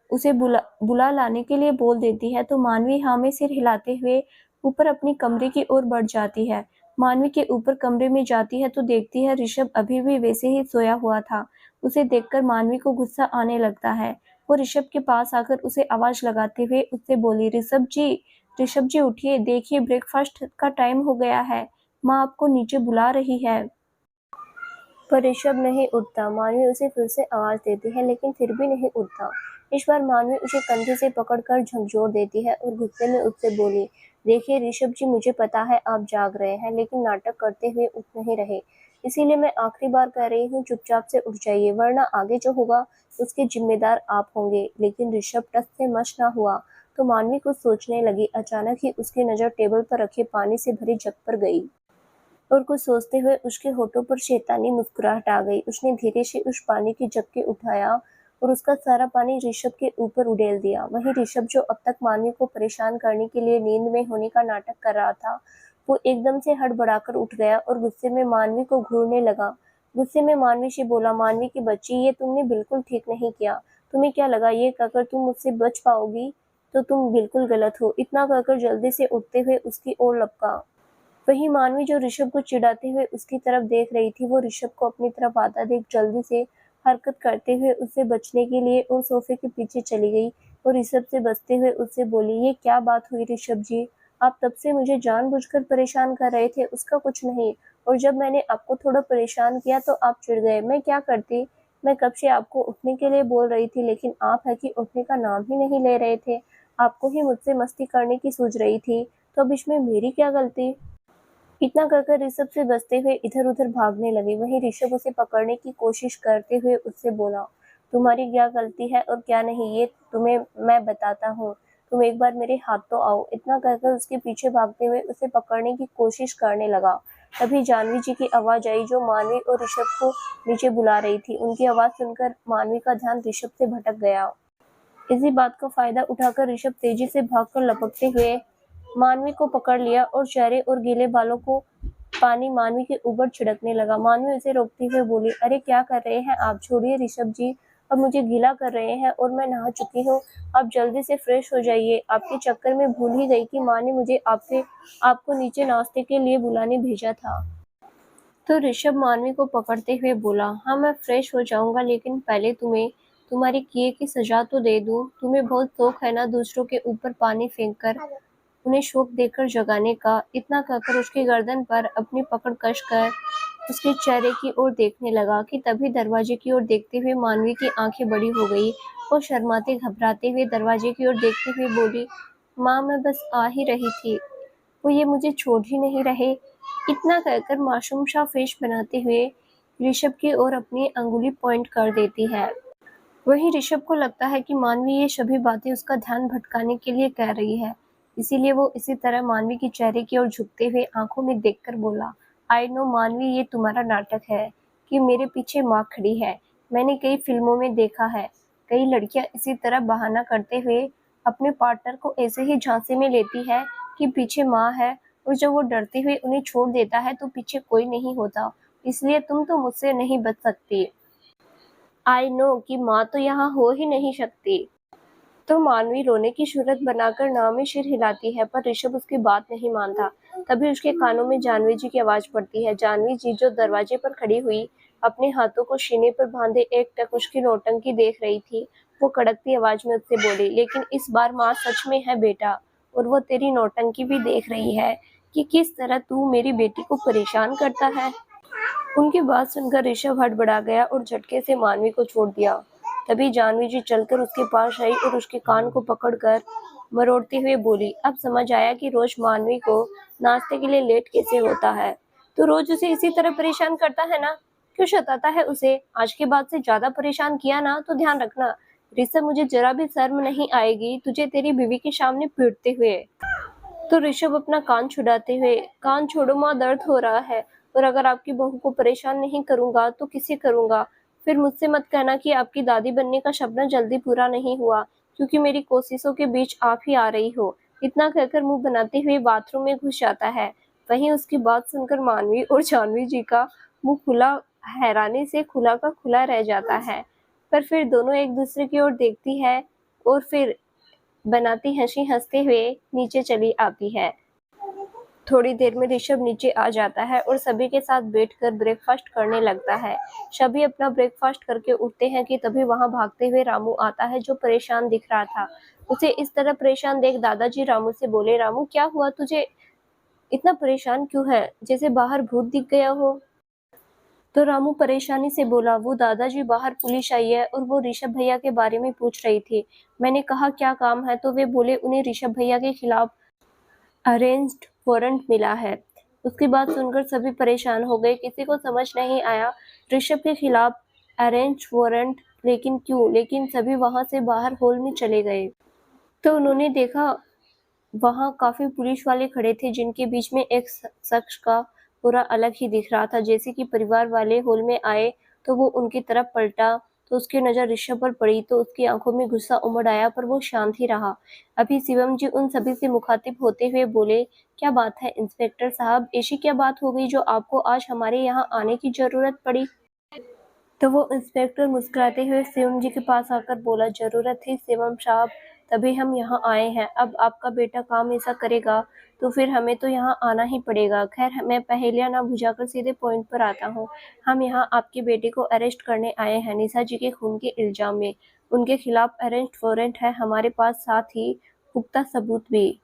उसे बुला लाने के लिए बोल देती है तो मानवी हाँ में सिर हिलाते हुए ऊपर अपनी कमरे की ओर बढ़ जाती है। मानवी के ऊपर कमरे में जाती है तो देखती है ऋषभ अभी भी वैसे ही सोया हुआ था। उसे देखकर मानवी को गुस्सा आने लगता है। वो ऋषभ के पास आकर उसे आवाज लगाते हुए उससे बोली, ऋषभ जी उठिए, देखिए ब्रेकफास्ट का टाइम हो गया है, माँ आपको नीचे बुला रही है। पर ऋषभ नहीं उठता। मानवी उसे फिर से आवाज देती है लेकिन फिर भी नहीं उठता। इस बार मानवी उसे कंधे से पकड़कर झकझोर देती है और गुस्से में उससे बोली, देखिए ऋषभ जी, मुझे पता है आप जाग रहे हैं लेकिन नाटक करते हुए उठ नहीं रहे, इसीलिए मैं आखिरी बार कह रही हूँ चुपचाप से उठ जाइए, वरना आगे जो होगा उसके जिम्मेदार आप होंगे। लेकिन ऋषभ टस से मस ना हुआ। तो मानवी कुछ सोचने लगी। अचानक ही उसकी नजर टेबल पर रखे पानी से भरी जग पर गई और कुछ सोचते हुए उसके होठों पर शैतानी मुस्कुराहट आ गई। उसने धीरे से उस पानी की जग के उठाया और उसका सारा पानी ऋषभ के ऊपर उड़ेल दिया। वहीं ऋषभ, जो अब तक मानवी को परेशान करने के लिए नींद में होने का नाटक कर रहा था, वो एकदम से हड़बड़ाकर उठ गया और गुस्से में मानवी को घूरने लगा। गुस्से में मानवी से बोला, मानवी की बच्ची, ये तुमने बिल्कुल ठीक नहीं किया। तुम्हें क्या लगा ये कहकर तुम मुझसे बच पाओगी? तो तुम बिल्कुल गलत हो। इतना कहकर जल्दी से उठते हुए उसकी ओर लपका। वहीं मानवी, जो ऋषभ को चिढ़ाते हुए उसकी तरफ देख रही थी, वो ऋषभ को अपनी तरफ आता देख जल्दी से हरकत करते हुए उससे बचने के लिए और सोफे के पीछे चली गई और ऋषभ से बचते हुए उससे बोली, ये क्या बात हुई ऋषभ जी? आप तब से मुझे जानबूझकर परेशान कर रहे थे, उसका कुछ नहीं। और जब मैंने आपको थोड़ा परेशान किया तो आप चिढ़ गए। मैं क्या करती? मैं कब से आपको उठने के लिए बोल रही थी, लेकिन आप है कि उठने का नाम ही नहीं ले रहे थे। आपको ही मुझसे मस्ती करने की सूझ रही थी, तो अब इसमें मेरी क्या गलती? इतना कहकर ऋषभ से बचते हुए इधर-उधर भागने लगे। वहीं ऋषभ उसे पकड़ने की कोशिश करते हुए उससे बोला, तुम्हारी क्या गलती है और क्या नहीं, ये तुम्हें मैं बताता हूँ। तुम एक बार मेरे हाथ तो आओ। इतना कहकर उसके पीछे भागते हुए उसे पकड़ने की कोशिश करने लगा। तभी जानवी जी की आवाज आई, जो मानवी और ऋषभ को नीचे बुला रही थी। उनकी आवाज सुनकर मानवी का ध्यान ऋषभ से भटक गया। इसी बात का फायदा उठाकर ऋषभ तेजी से भागकर लपकते हुए मानवी को पकड़ लिया और चेहरे और गीले बालों को पानी मानवी के ऊपर छिड़कने लगा। मानवी उसे रोकते हुए बोली, अरे क्या कर रहे हैं आप? छोड़िए ऋषभ जी, अब मुझे गीला कर रहे हैं और मैं नहा चुकी हूँ। आप जल्दी से फ्रेश हो जाइए। आपके चक्कर में भूल ही गई कि माँ ने मुझे आपको नीचे नाश्ते के लिए बुलाने भेजा था। तो ऋषभ मानवी को पकड़ते हुए बोला, हाँ मैं फ्रेश हो जाऊंगा, लेकिन पहले तुम्हें तुम्हारे किए की सजा तो दे दूं। तुम्हें बहुत शौक है ना दूसरों के ऊपर पानी फेंक कर उन्हें शौक देकर जगाने का। इतना कहकर उसकी गर्दन पर अपनी पकड़ कसकर उसके चेहरे की ओर देखने लगा कि तभी दरवाजे की ओर देखते हुए मानवी की आंखें बड़ी हो गई और शर्माते घबराते हुए दरवाजे की ओर देखते हुए बोली, माँ मैं बस आ ही रही थी, वो ये मुझे छोड़ ही नहीं रहे। इतना कहकर मासूम सा फेस बनाते हुए ऋषभ की ओर अपनी अंगुली पॉइंट कर देती है। वहीं ऋषभ को लगता है कि मानवी ये सभी बातें उसका ध्यान भटकाने के लिए कह रही है, इसीलिए वो इसी तरह मानवी के चेहरे की ओर झुकते हुए आंखों में देखकर बोला, आई नो मानवी, ये तुम्हारा नाटक है कि मेरे पीछे माँ खड़ी है। मैंने कई फिल्मों में देखा है, कई लड़कियां इसी तरह बहाना करते हुए अपने पार्टनर को ऐसे ही झांसे में लेती है कि पीछे माँ है, और जब वो डरते हुए उन्हें छोड़ देता है तो पीछे कोई नहीं होता। इसलिए तुम तो मुझसे नहीं बच सकती। आई नो कि माँ तो यहाँ हो ही नहीं सकती। तो मानवी रोने की सूरत बनाकर नाव में सिर हिलाती है, पर ऋषभ उसकी बात नहीं मानता। तभी उसके कानों में जानवी जी की आवाज पड़ती है। जानवी जी, जो दरवाजे पर खड़ी हुई अपने हाथों को सीने पर बांधे एकटक उसकी नौटंकी देख रही थी, वो कड़कती आवाज में उससे बोली, लेकिन इस बार माँ सच में है बेटा, और वो तेरी नौटंकी भी देख रही है कि किस तरह तू मेरी बेटी को परेशान करता है। उनकी बात सुनकर ऋषभ हड़बड़ा गया और झटके से मानवी को छोड़ दिया। तभी जानवी जी चलकर उसके पास आई और उसके कान को पकड़कर मरोड़ते हुए बोली, अब समझ आया कि रोज मानवी को नाश्ते के लिए लेट कैसे होता है। तो रोज उसे इसी तरह परेशान करता है ना, क्यों सताता है उसे? आज के बाद से ज्यादा परेशान किया ना तो ध्यान रखना ऋषभ, मुझे जरा भी शर्म नहीं आएगी तुझे तेरी बीवी के सामने पीटते हुए। तो ऋषभ अपना कान छुड़ाते हुए, कान छोड़ो माँ, दर्द हो रहा है, और अगर आपकी बहू को परेशान नहीं करूंगा तो किसे करूंगा? फिर मुझसे मत कहना कि आपकी दादी बनने का सपना जल्दी पूरा नहीं हुआ, क्योंकि मेरी कोशिशों के बीच आप ही आ रही हो। इतना कहकर मुंह बनाते हुए बाथरूम में घुस जाता है। वहीं उसकी बात सुनकर मानवी और जानवी जी का मुंह खुला हैरानी से खुला का खुला रह जाता है। पर फिर दोनों एक दूसरे की ओर देखती है और फिर बनाती हंसी हंसते हुए नीचे चली आती है। थोड़ी देर में ऋषभ नीचे आ जाता है और सभी के साथ बैठकर ब्रेकफास्ट करने लगता है। सभी अपना ब्रेकफास्ट करके उठते हैं कि तभी वहां भागते हुए रामू आता है, जो परेशान दिख रहा था। उसे इस तरह परेशान देख दादाजी रामू से बोले, रामू क्या हुआ तुझे, इतना परेशान क्यों है, जैसे बाहर भूत दिख गया हो। तो रामू परेशानी से बोला, वो दादाजी बाहर पुलिस आई है और वो ऋषभ भैया के बारे में पूछ रही थी। मैंने कहा क्या काम है, तो वे बोले उन्हें ऋषभ भैया के खिलाफ अरेस्ट वारंट मिला है। उसकी बात सुनकर सभी परेशान हो गए, किसी को समझ नहीं आया ऋषभ के खिलाफ अरेस्ट वारंट, लेकिन क्यों। लेकिन सभी वहां से बाहर हॉल में चले गए तो उन्होंने देखा वहां काफी पुलिस वाले खड़े थे, जिनके बीच में एक शख्स का पूरा अलग ही दिख रहा था। जैसे कि परिवार वाले हॉल में आए तो वो उनकी तरफ पलटा तो उसकी नजर ऋषभ पर पड़ी तो उसकी आंखों में गुस्सा उमड़ आया, पर वो शांत ही रहा। अभी शिवम जी उन सभी से मुखातिब होते हुए बोले, क्या बात है इंस्पेक्टर साहब, ऐसी क्या बात हो गई जो आपको आज हमारे यहाँ आने की जरूरत पड़ी। तो वो इंस्पेक्टर मुस्कुराते हुए शिवम जी के पास आकर बोला, जरूरत थी शिवम साहब, तभी हम यहाँ आए हैं। अब आपका बेटा काम ऐसा करेगा तो फिर हमें तो यहाँ आना ही पड़ेगा। खैर मैं पहेलियां ना बुझाकर सीधे पॉइंट पर आता हूँ। हम यहाँ आपके बेटे को अरेस्ट करने आए हैं निशा जी के खून के इल्जाम में। उनके खिलाफ अरेस्ट वारंट है हमारे पास, साथ ही पुख्ता सबूत भी।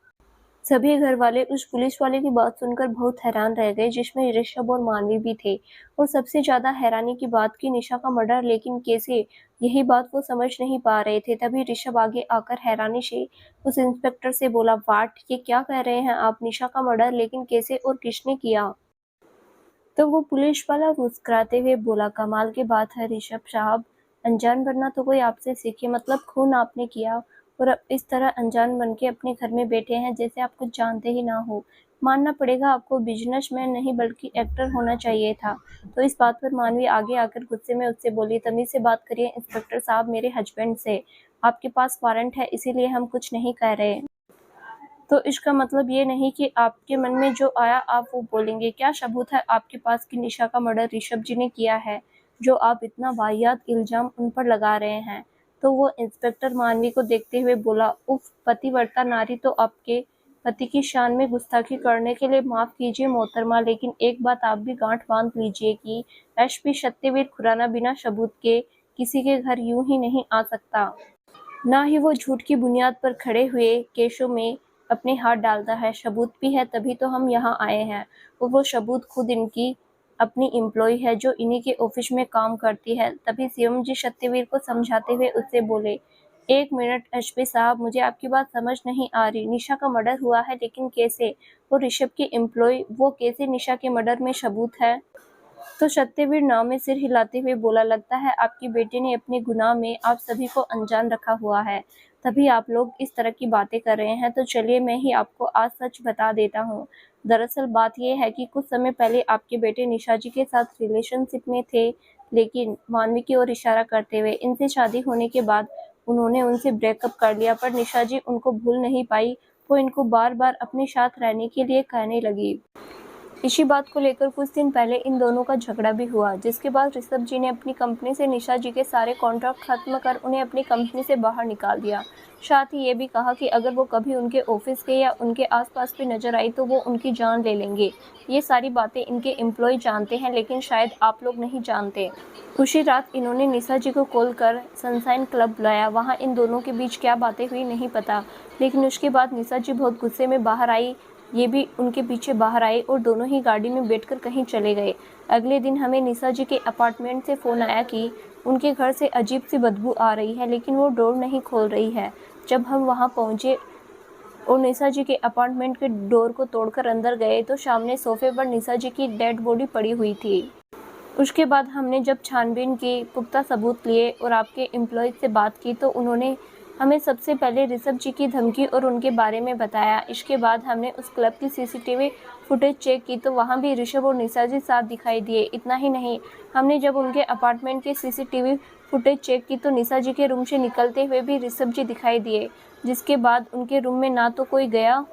सभी घर वाले उस पुलिस वाले की बात सुनकर बहुत हैरान रह गए, जिसमें ऋषभ और मानवी भी थे। और सबसे ज्यादा हैरानी की बात की निशा का मर्डर, लेकिन कैसे, यही बात वो समझ नहीं पा रहे थे। तभी ऋषभ आगे आकर हैरानी से उस इंस्पेक्टर से बोला, वाट, ये क्या कह रहे हैं आप, निशा का मर्डर, लेकिन कैसे और किसने किया। तो वो पुलिस वाला मुस्कुराते हुए बोला, कमाल की बात है ऋषभ साहब, अनजान बनना तो कोई आपसे सीखे, मतलब खून आपने किया और अब इस तरह अनजान बन के अपने घर में बैठे हैं जैसे आप कुछ जानते ही ना हो। मानना पड़ेगा आपको बिजनेसमैन नहीं बल्कि एक्टर होना चाहिए था। तो इस बात पर मानवी आगे आकर गुस्से में उससे बोली, तमीज से बात करिए इंस्पेक्टर साहब, मेरे हस्बैंड से। आपके पास वारंट है इसीलिए हम कुछ नहीं कह रहे। तो इसका मतलब ये नहीं कि आपके मन में जो आया आप वो बोलेंगे। क्या सबूत है आपके पास कि निशा का मर्डर ऋषभ जी ने किया है, जो आप इतना वाहियात इल्जाम उन पर लगा रहे हैं। तो वो इंस्पेक्टर मानवी को देखते हुए बोला, उफ, पतिव्रता नारी तो आपके पति की शान में गुस्ताखी करने के लिए माफ कीजिए मोहतरमा, लेकिन एक बात आप भी गांठ बांध लीजिए कि एसपी सत्यवीर खुराना बिना सबूत के किसी के घर यूं ही नहीं आ सकता। ना ही वो झूठ की बुनियाद पर खड़े हुए केसों में अपने हाथ डालता है। सबूत भी है तभी तो हम यहाँ आए हैं। और वो सबूत खुद इनकी अपनी एम्प्लॉय है जो इन्हीं के ऑफिस में काम करती है। तभी सीएम जी सत्यवीर को समझाते हुए उससे बोले, एक मिनट एसपी साहब, मुझे आपकी बात समझ नहीं आ रही। निशा का मर्डर हुआ है लेकिन कैसे, वो ऋषभ की एम्प्लॉय, वो कैसे निशा के मर्डर में सबूत है। तो सत्यवीर नाव में सिर हिलाते हुए बोला, लगता है आपकी बेटी ने अपने गुनाह में आप सभी को अनजान रखा हुआ है, तभी आप लोग इस तरह की बातें कर रहे हैं। तो चलिए मैं ही आपको आज सच बता देता हूँ। दरअसल बात यह है कि कुछ समय पहले आपके बेटे निशा जी के साथ रिलेशनशिप में थे, लेकिन मानवी की ओर इशारा करते हुए इनसे शादी होने के बाद उन्होंने उनसे ब्रेकअप कर लिया। पर निशा जी उनको भूल नहीं पाई, वो इनको बार बार अपने साथ रहने के लिए कहने लगी। इसी बात को लेकर कुछ दिन पहले इन दोनों का झगड़ा भी हुआ, जिसके बाद ऋषभ जी ने अपनी कंपनी से निशा जी के सारे कॉन्ट्रैक्ट खत्म कर उन्हें अपनी कंपनी से बाहर निकाल दिया। साथ ही ये भी कहा कि अगर वो कभी उनके ऑफिस के या उनके आसपास भी नजर आई तो वो उनकी जान ले लेंगे। ये सारी बातें इनके एम्प्लॉय जानते हैं, लेकिन शायद आप लोग नहीं जानते। उसी रात इन्होंने निशा जी को कॉल कर सनशाइन क्लब बुलाया। वहाँ इन दोनों के बीच क्या बातें हुई नहीं पता, लेकिन उसके बाद निशा जी बहुत गुस्से में बाहर आई, ये भी उनके पीछे बाहर आए और दोनों ही गाड़ी में बैठकर कहीं चले गए। अगले दिन हमें निशा जी के अपार्टमेंट से फ़ोन आया कि उनके घर से अजीब सी बदबू आ रही है, लेकिन वो डोर नहीं खोल रही है। जब हम वहां पहुंचे और निशा जी के अपार्टमेंट के डोर को तोड़कर अंदर गए तो सामने सोफे पर निशा जी की डेड बॉडी पड़ी हुई थी। उसके बाद हमने जब छानबीन की, पुख्ता सबूत लिए और आपके एम्प्लॉय से बात की तो उन्होंने हमें सबसे पहले ऋषभ जी की धमकी और उनके बारे में बताया। इसके बाद हमने उस क्लब की सीसीटीवी फुटेज चेक की तो वहाँ भी ऋषभ और निशा जी साथ दिखाई दिए। इतना ही नहीं, हमने जब उनके अपार्टमेंट के सीसीटीवी फुटेज चेक की तो निशा जी के रूम से निकलते हुए भी ऋषभ जी दिखाई दिए, जिसके बाद उनके रूम में ना तो कोई गया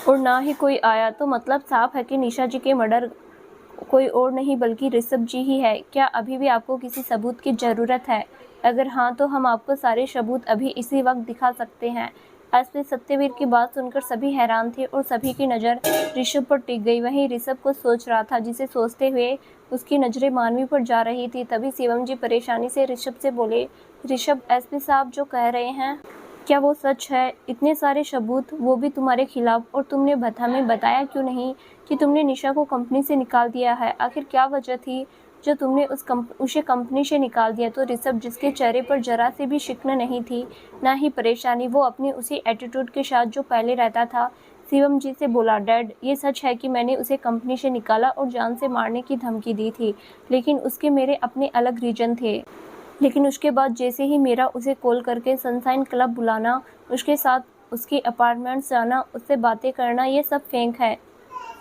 और ना ही कोई आया। तो मतलब साफ है कि निशा जी के मर्डर कोई और नहीं बल्कि ऋषभ जी ही है। क्या अभी भी आपको किसी सबूत की ज़रूरत है? अगर हाँ तो हम आपको सारे सबूत अभी इसी वक्त दिखा सकते हैं। एसपी सत्यवीर की बात सुनकर सभी हैरान थे और सभी की नज़र ऋषभ पर टिक गई। वहीं ऋषभ को सोच रहा था, जिसे सोचते हुए उसकी नज़रें मानवी पर जा रही थी। तभी शिवम जी परेशानी से ऋषभ से बोले, ऋषभ, एसपी साहब जो कह रहे हैं क्या वो सच है? इतने सारे सबूत, वो भी तुम्हारे खिलाफ, और तुमने हमें बताया क्यों नहीं कि तुमने निशा को कंपनी से निकाल दिया है? आखिर क्या वजह थी जो तुमने उसे कंपनी से निकाल दिया? तो ऋषभ, जिसके चेहरे पर जरा सी भी शिकन नहीं थी, ना ही परेशानी, वो अपने उसी एटीट्यूड के साथ जो पहले रहता था, शिवम जी से बोला, डैड, ये सच है कि मैंने उसे कंपनी से निकाला और जान से मारने की धमकी दी थी, लेकिन उसके मेरे अपने अलग रीजन थे। लेकिन उसके बाद जैसे ही मेरा उसे कॉल करके सनशाइन क्लब बुलाना, उसके साथ उसके अपार्टमेंट्स जाना, उससे बातें करना, ये सब फेक है।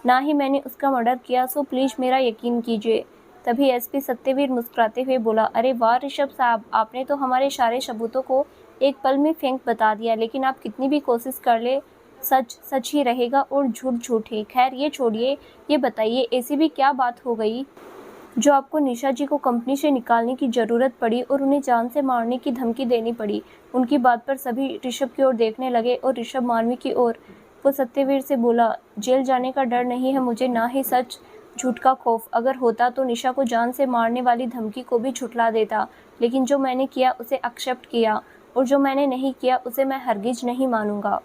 ना ही मैंने उसका मर्डर किया, सो प्लीज़ मेरा यकीन कीजिए। तभी एसपी सत्यवीर मुस्कुराते हुए बोला, अरे वाह ऋषभ साहब, आपने तो हमारे सारे सबूतों को एक पल में फेंक बता दिया, लेकिन आप कितनी भी कोशिश कर ले, सच सच ही रहेगा और झूठ झूठ ही। खैर ये छोड़िए, ये बताइए ऐसी भी क्या बात हो गई जो आपको निशा जी को कंपनी से निकालने की ज़रूरत पड़ी और उन्हें जान से मारने की धमकी देनी पड़ी? उनकी बात पर सभी ऋषभ की ओर देखने लगे और ऋषभ मानवी की ओर। वो सत्यवीर से बोला, जेल जाने का डर नहीं है मुझे, ना ही सच झूठ का खौफ। अगर होता तो निशा को जान से मारने वाली धमकी को भी झुठला देता, लेकिन जो मैंने किया उसे एक्सेप्ट किया, और जो मैंने नहीं किया उसे मैं हरगिज नहीं मानूंगा।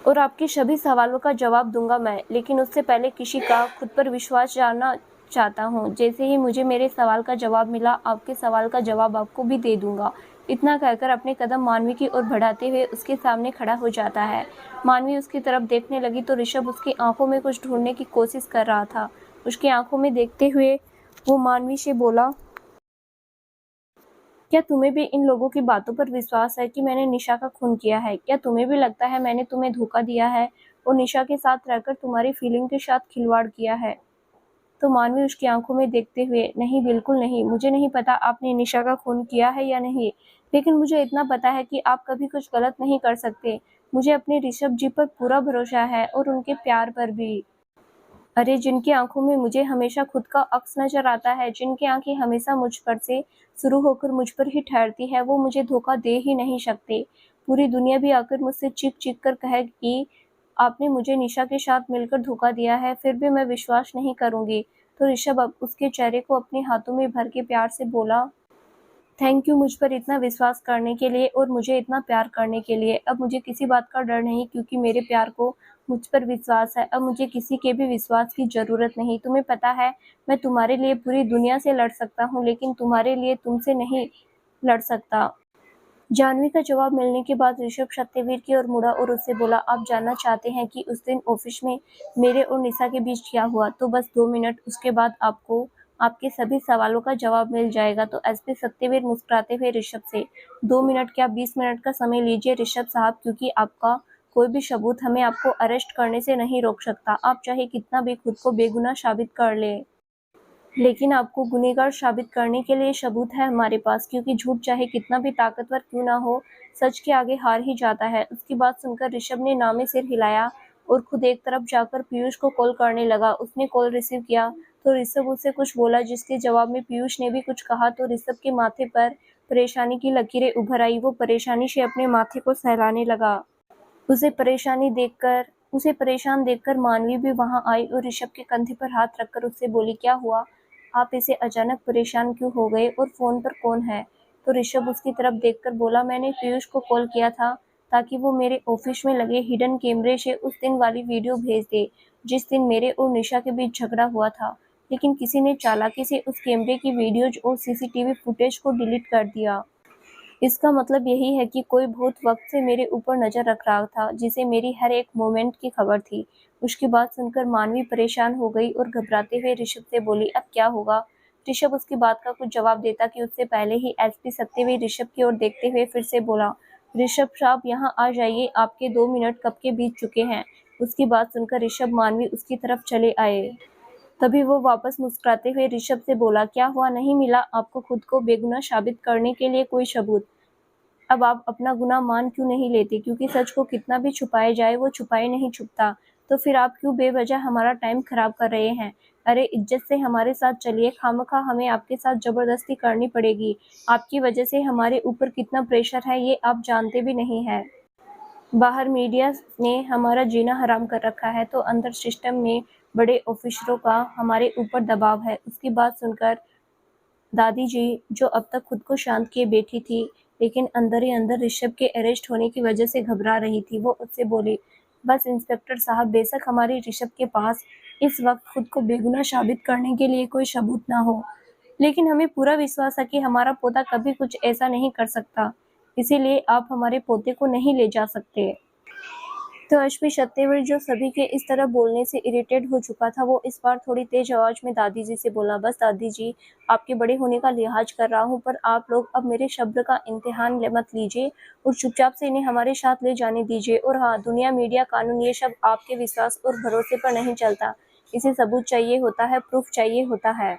और आपके सभी सवालों का जवाब दूंगा मैं, लेकिन उससे पहले किसी का खुद पर विश्वास जानना चाहता हूँ। जैसे ही मुझे मेरे सवाल का जवाब मिला, आपके सवाल का जवाब आपको भी दे दूंगा। इतना कहकर अपने कदम मानवी की ओर बढ़ाते हुए उसके सामने खड़ा हो जाता है। मानवी उसकी तरफ देखने लगी तो ऋषभ उसकी आंखों में कुछ ढूंढने की कोशिश कर रहा था। उसकी आंखों में देखते हुए वो मानवी से बोला, क्या तुम्हें भी इन लोगों की बातों पर विश्वास है कि मैंने निशा का खून किया है? क्या तुम्हें भी लगता है मैंने तुम्हें धोखा दिया है और निशा के साथ रहकर तुम्हारी फीलिंग के साथ खिलवाड़ किया है? तो मानवी उसकी आंखों में देखते हुए, नहीं, बिल्कुल नहीं, मुझे नहीं पता आपने निशा का खून किया है या नहीं, लेकिन मुझे इतना पता है कि आप कभी कुछ गलत नहीं कर सकते। मुझे अपने ऋषभ जी पर पूरा भरोसा है और उनके प्यार पर भी। अरे, जिनकी आंखों में मुझे हमेशा खुद का अक्स नजर आता है, जिनकी आंखें हमेशा मुझ पर से शुरू होकर मुझ पर ही ठहरती है, वो मुझे धोखा दे ही नहीं सकते। पूरी दुनिया भी आकर मुझसे चीख चीख कर कहे कि आपने मुझे निशा के साथ मिलकर धोखा दिया है, फिर भी मैं विश्वास नहीं करूंगी। तो ऋषभ अब उसके चेहरे को अपने हाथों में भर के प्यार से बोला, थैंक यू मुझ पर इतना विश्वास करने के लिए और मुझे इतना प्यार करने के लिए। अब मुझे किसी बात का डर नहीं, क्योंकि मेरे प्यार को मुझ पर विश्वास है। अब मुझे किसी के भी विश्वास की ज़रूरत नहीं। तुम्हें पता है, मैं तुम्हारे लिए पूरी दुनिया से लड़ सकता हूँ, लेकिन तुम्हारे लिए तुमसे नहीं लड़ सकता। जाह्नवी का जवाब मिलने के बाद ऋषभ सत्यवीर की ओर मुड़ा और उससे बोला, आप जानना चाहते हैं कि उस दिन ऑफिस में मेरे और निशा के बीच क्या हुआ? तो बस 2 मिनट, उसके बाद आपको आपके सभी सवालों का जवाब मिल जाएगा। तो एसपी सत्यवीर मुस्कुराते हुए ऋषभ से, 2 मिनट क्या, 20 मिनट का समय लीजिए ऋषभ साहब, क्योंकि आपका कोई भी सबूत हमें आपको अरेस्ट करने से नहीं रोक सकता। आप चाहे कितना भी खुद को बेगुनाह साबित कर ले, लेकिन आपको गुनहगार साबित करने के लिए सबूत है हमारे पास, क्योंकि झूठ चाहे कितना भी ताकतवर क्यों ना हो, सच के आगे हार ही जाता है। उसकी बात सुनकर ऋषभ ने नामे सिर हिलाया और खुद एक तरफ जाकर पीयूष को कॉल करने लगा। उसने कॉल रिसीव किया तो ऋषभ उससे कुछ बोला, जिसके जवाब में पीयूष ने भी कुछ कहा। तो ऋषभ के माथे पर परेशानी की लकीरें उभर आई। वो परेशानी से अपने माथे को सहलाने लगा। उसे उसे परेशान देखकर मानवी भी वहां आई और ऋषभ के कंधे पर हाथ रखकर उससे बोली, क्या हुआ? आप ऐसे अचानक परेशान क्यों हो गए और फोन पर कौन है? तो ऋषभ उसकी तरफ देखकर बोला, मैंने पीयूष को कॉल किया था ताकि वो मेरे ऑफिस में लगे हिडन कैमरे से उस दिन वाली वीडियो भेज दे जिस दिन मेरे और निशा के बीच झगड़ा हुआ था, लेकिन किसी ने चालाकी से उस कैमरे की वीडियोज और सीसीटीवी फुटेज को डिलीट कर दिया। इसका मतलब यही है कि कोई बहुत वक्त से मेरे ऊपर नजर रख रहा था, जिसे मेरी हर एक मोमेंट की खबर थी। उसकी बात सुनकर मानवी परेशान हो गई और घबराते हुए ऋषभ से बोली, अब क्या होगा? ऋषभ उसकी बात का कुछ जवाब देता कि उससे पहले ही एसपी सत्यवीर ऋषभ की ओर देखते हुए फिर से बोला, ऋषभ साहब यहाँ आ जाइए, आपके 2 मिनट कब के बीत चुके हैं। उसकी बात सुनकर ऋषभ मानवी उसकी तरफ चले आए। तभी वो वापस मुस्कुराते हुए ऋषभ से बोला, क्या हुआ, नहीं मिला आपको खुद को बेगुनाह साबित करने के लिए कोई सबूत? अब आप अपना गुनाह मान क्यों नहीं लेते? क्योंकि सच को कितना भी छुपाया जाए वो छुपाए नहीं छुपता। तो फिर आप क्यों बेवजह हमारा टाइम खराब कर रहे हैं? अरे इज्जत से हमारे साथ चलिए, खामखा हमें आपके साथ जबरदस्ती करनी पड़ेगी। आपकी वजह से हमारे ऊपर कितना प्रेशर है ये आप जानते भी नहीं हैं। बाहर मीडिया ने हमारा जीना हराम कर रखा है तो अंदर सिस्टम में बड़े ऑफिसरों का हमारे ऊपर दबाव है। उसकी बात सुनकर दादी जी, जो अब तक खुद को शांत किए बैठी थी, लेकिन अंदर ही अंदर ऋषभ के अरेस्ट होने की वजह से घबरा रही थी, वो उससे बोली, बस इंस्पेक्टर साहब, बेशक हमारे ऋषभ के पास इस वक्त खुद को बेगुनाह साबित करने के लिए कोई सबूत ना हो, लेकिन हमें पूरा विश्वास है कि हमारा पोता कभी कुछ ऐसा नहीं कर सकता। इसीलिए आप हमारे पोते को नहीं ले जा सकते। तो अश्वी सत्यवीर, जो सभी के इस तरह बोलने से इरिटेट हो चुका था, वो इस बार थोड़ी तेज आवाज में दादी जी से बोला, बस दादी जी, आपके बड़े होने का लिहाज कर रहा हूँ, पर आप लोग अब मेरे शब्द का इम्तिहान मत लीजिए और चुपचाप से इन्हें हमारे साथ ले जाने दीजिए। और हाँ, दुनिया, मीडिया, कानून, ये सब आपके विश्वास और भरोसे पर नहीं चलता। इसे सबूत चाहिए होता है, प्रूफ चाहिए होता है।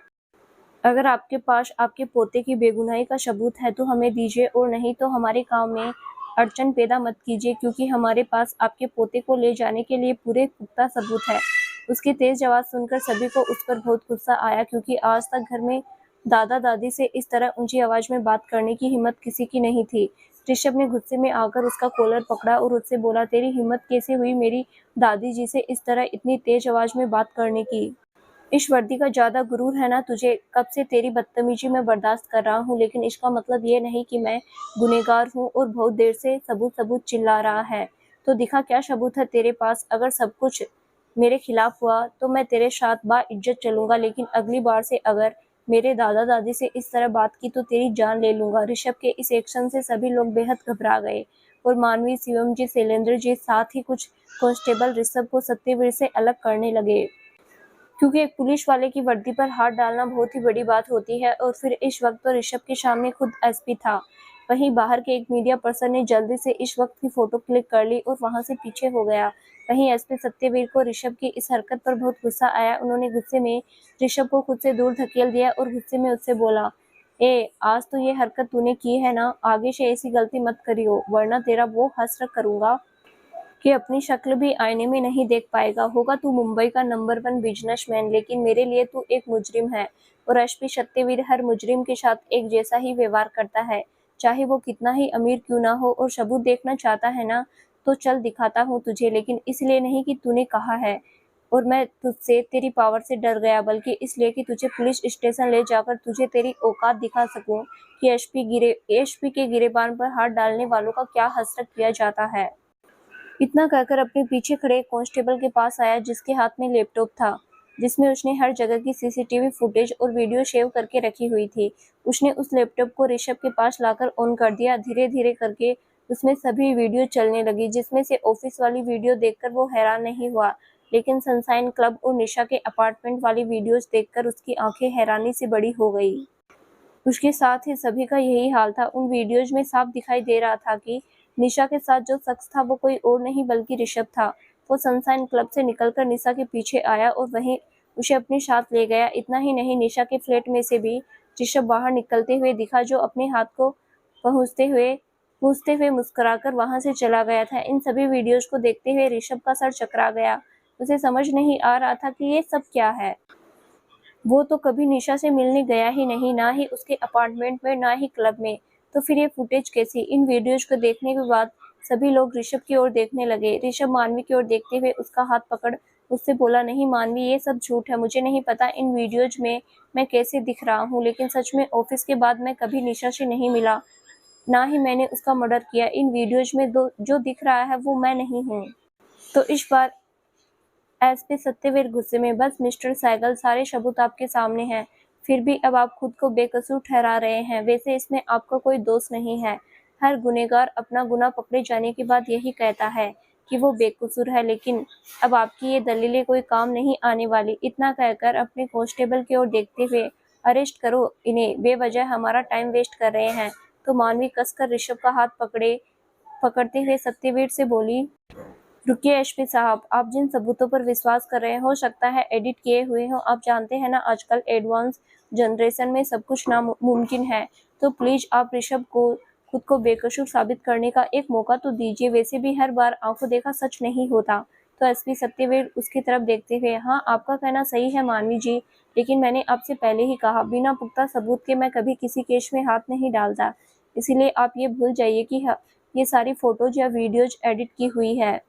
अगर आपके पास आपके पोते की बेगुनाही का सबूत है तो हमें दीजिए, और नहीं तो हमारे काम में अड़चन पैदा मत कीजिए, क्योंकि हमारे पास आपके पोते को ले जाने के लिए पूरे पुख्ता सबूत है। उसकी तेज आवाज सुनकर सभी को उस पर बहुत गुस्सा आया, क्योंकि आज तक घर में दादा दादी से इस तरह ऊंची आवाज में बात करने की हिम्मत किसी की नहीं थी। ऋषभ ने गुस्से में आकर उसका कॉलर पकड़ा और उससे बोला, तेरी हिम्मत कैसे हुई मेरी दादी जी से इस तरह इतनी तेज आवाज में बात करने की? इस वर्दी का ज्यादा गुरूर है ना तुझे? कब से तेरी बदतमीजी मैं बर्दाश्त कर रहा हूँ, लेकिन इसका मतलब ये नहीं कि मैं गुनहगार हूँ और बहुत देर से सबूत सबूत चिल्ला रहा है। तो दिखा, क्या सबूत है तेरे पास? अगर सब कुछ मेरे खिलाफ हुआ तो मैं तेरे साथ बाइज्जत चलूंगा, लेकिन अगली बार से अगर मेरे दादा दादी से इस तरह बात की तो तेरी जान ले लूंगा। ऋषभ के इस एक्शन से सभी लोग बेहद घबरा गए और मानवी, शिवम जी, शैलेंद्र जी, साथ ही कुछ कांस्टेबल ऋषभ को सत्यवीर से अलग करने लगे, क्योंकि एक पुलिस वाले की वर्दी पर हाथ डालना बहुत ही बड़ी बात होती है। और फिर इस वक्त तो ऋषभ के सामने खुद एसपी था। वहीं बाहर के एक मीडिया पर्सन ने जल्दी से इस वक्त की फोटो क्लिक कर ली और वहां से पीछे हो गया। वहीं एसपी सत्यवीर को ऋषभ की इस हरकत पर बहुत गुस्सा आया। उन्होंने गुस्से में ऋषभ को खुद से दूर धकेल दिया और गुस्से में उससे बोला, आज तो ये हरकत तूने की है ना, आगे से ऐसी गलती मत करियो, वरना तेरा वो हश्र करूंगा कि अपनी शक्ल भी आईने में नहीं देख पाएगा। होगा तू मुंबई का नंबर 1 बिजनेसमैन, लेकिन मेरे लिए तू एक मुजरिम है। और एसपी सत्यवीर हर मुजरिम के साथ एक जैसा ही व्यवहार करता है, चाहे वो कितना ही अमीर क्यों ना हो। और सबूत देखना चाहता है ना, तो चल दिखाता हूँ तुझे, लेकिन इसलिए नहीं कि तूने कहा है और मैं तुझसे तेरी पावर से डर गया, बल्कि इसलिए कि तुझे पुलिस स्टेशन ले जाकर तुझे तेरी औकात दिखा सकूं कि एसपी के गिरेबान पर हाथ डालने वालों का क्या हश्र किया जाता है। इतना कहकर अपने पीछे खड़े एक कांस्टेबल के पास आया, जिसके हाथ में लैपटॉप था, जिसमें उसने हर जगह की सीसीटीवी फुटेज और वीडियो सेव करके रखी हुई थी। उसने उस लैपटॉप को ऋषभ के पास लाकर ऑन कर दिया। धीरे धीरे करके उसमें सभी वीडियो चलने लगी, जिसमें से ऑफिस वाली वीडियो देखकर वो हैरान नहीं हुआ, लेकिन सनशाइन क्लब और निशा के अपार्टमेंट वाली वीडियोज देखकर उसकी आंखें हैरानी से बड़ी हो गई। उसके साथ ही सभी का यही हाल था। उन वीडियोज में साफ दिखाई दे रहा था कि निशा के साथ जो शख्स था वो कोई और नहीं बल्कि ऋषभ था। वो सनशाइन क्लब से निकलकर निशा के पीछे आया और वहीं उसे अपने साथ ले गया। इतना ही नहीं, निशा के फ्लैट में से भी ऋषभ बाहर निकलते हुए दिखा, जो अपने हाथ को पहुंचते हुए मुस्कुराकर वहां से चला गया था। इन सभी वीडियोज को देखते हुए ऋषभ का सर चकरा गया। उसे समझ नहीं आ रहा था कि ये सब क्या है। वो तो कभी निशा से मिलने गया ही नहीं, ना ही उसके अपार्टमेंट में, ना ही क्लब में। तो फिर ये फुटेज कैसी? इन वीडियोज को देखने के बाद सभी लोग ऋषभ की ओर देखने लगे। ऋषभ मानवी की ओर देखते हुए उसका हाथ पकड़ उससे बोला, नहीं मानवी, ये सब झूठ है। मुझे नहीं पता इन वीडियोज में मैं कैसे दिख रहा हूँ, लेकिन सच में ऑफिस के बाद मैं कभी निशा से नहीं मिला, ना ही मैंने उसका मर्डर किया। इन वीडियोज में जो दिख रहा है वो मैं नहीं हूँ। तो इस बार एसपी सत्यवीर गुस्से में, बस मिस्टर सहगल, सारे सबूत आपके सामने हैं, फिर भी अब आप खुद को बेकसूर ठहरा रहे हैं। वैसे इसमें आपका कोई दोष नहीं है। हर गुनहगार अपना गुनाह पकड़े जाने के बाद यही कहता है कि वो बेकसूर है, लेकिन अब आपकी ये दलीलें कोई काम नहीं आने वाली। इतना कहकर अपने कांस्टेबल की ओर देखते हुए, अरेस्ट करो इन्हें, बेवजह हमारा टाइम वेस्ट कर रहे हैं। तो मानवी कसकर ऋषभ का हाथ पकड़ते हुए सत्यवीर से बोली, रुकिए एसपी साहब, आप जिन सबूतों पर विश्वास कर रहे हैं, हो सकता है एडिट किए हुए हों। आप जानते हैं ना, आजकल एडवांस जनरेशन में सब कुछ नामुमकिन है। तो प्लीज आप ऋषभ को खुद को बेकसूर साबित करने का एक मौका तो दीजिए। वैसे भी हर बार आंखों देखा सच नहीं होता। तो एसपी सत्यवीर उसकी तरफ देखते हुए, हाँ आपका कहना सही है मानवी जी, लेकिन मैंने आपसे पहले ही कहा बिना पुख्ता सबूत के मैं कभी किसी केस में हाथ नहीं डालता। इसीलिए आप ये भूल जाइए कि ये सारी फोटोज या वीडियोज एडिट की हुई है।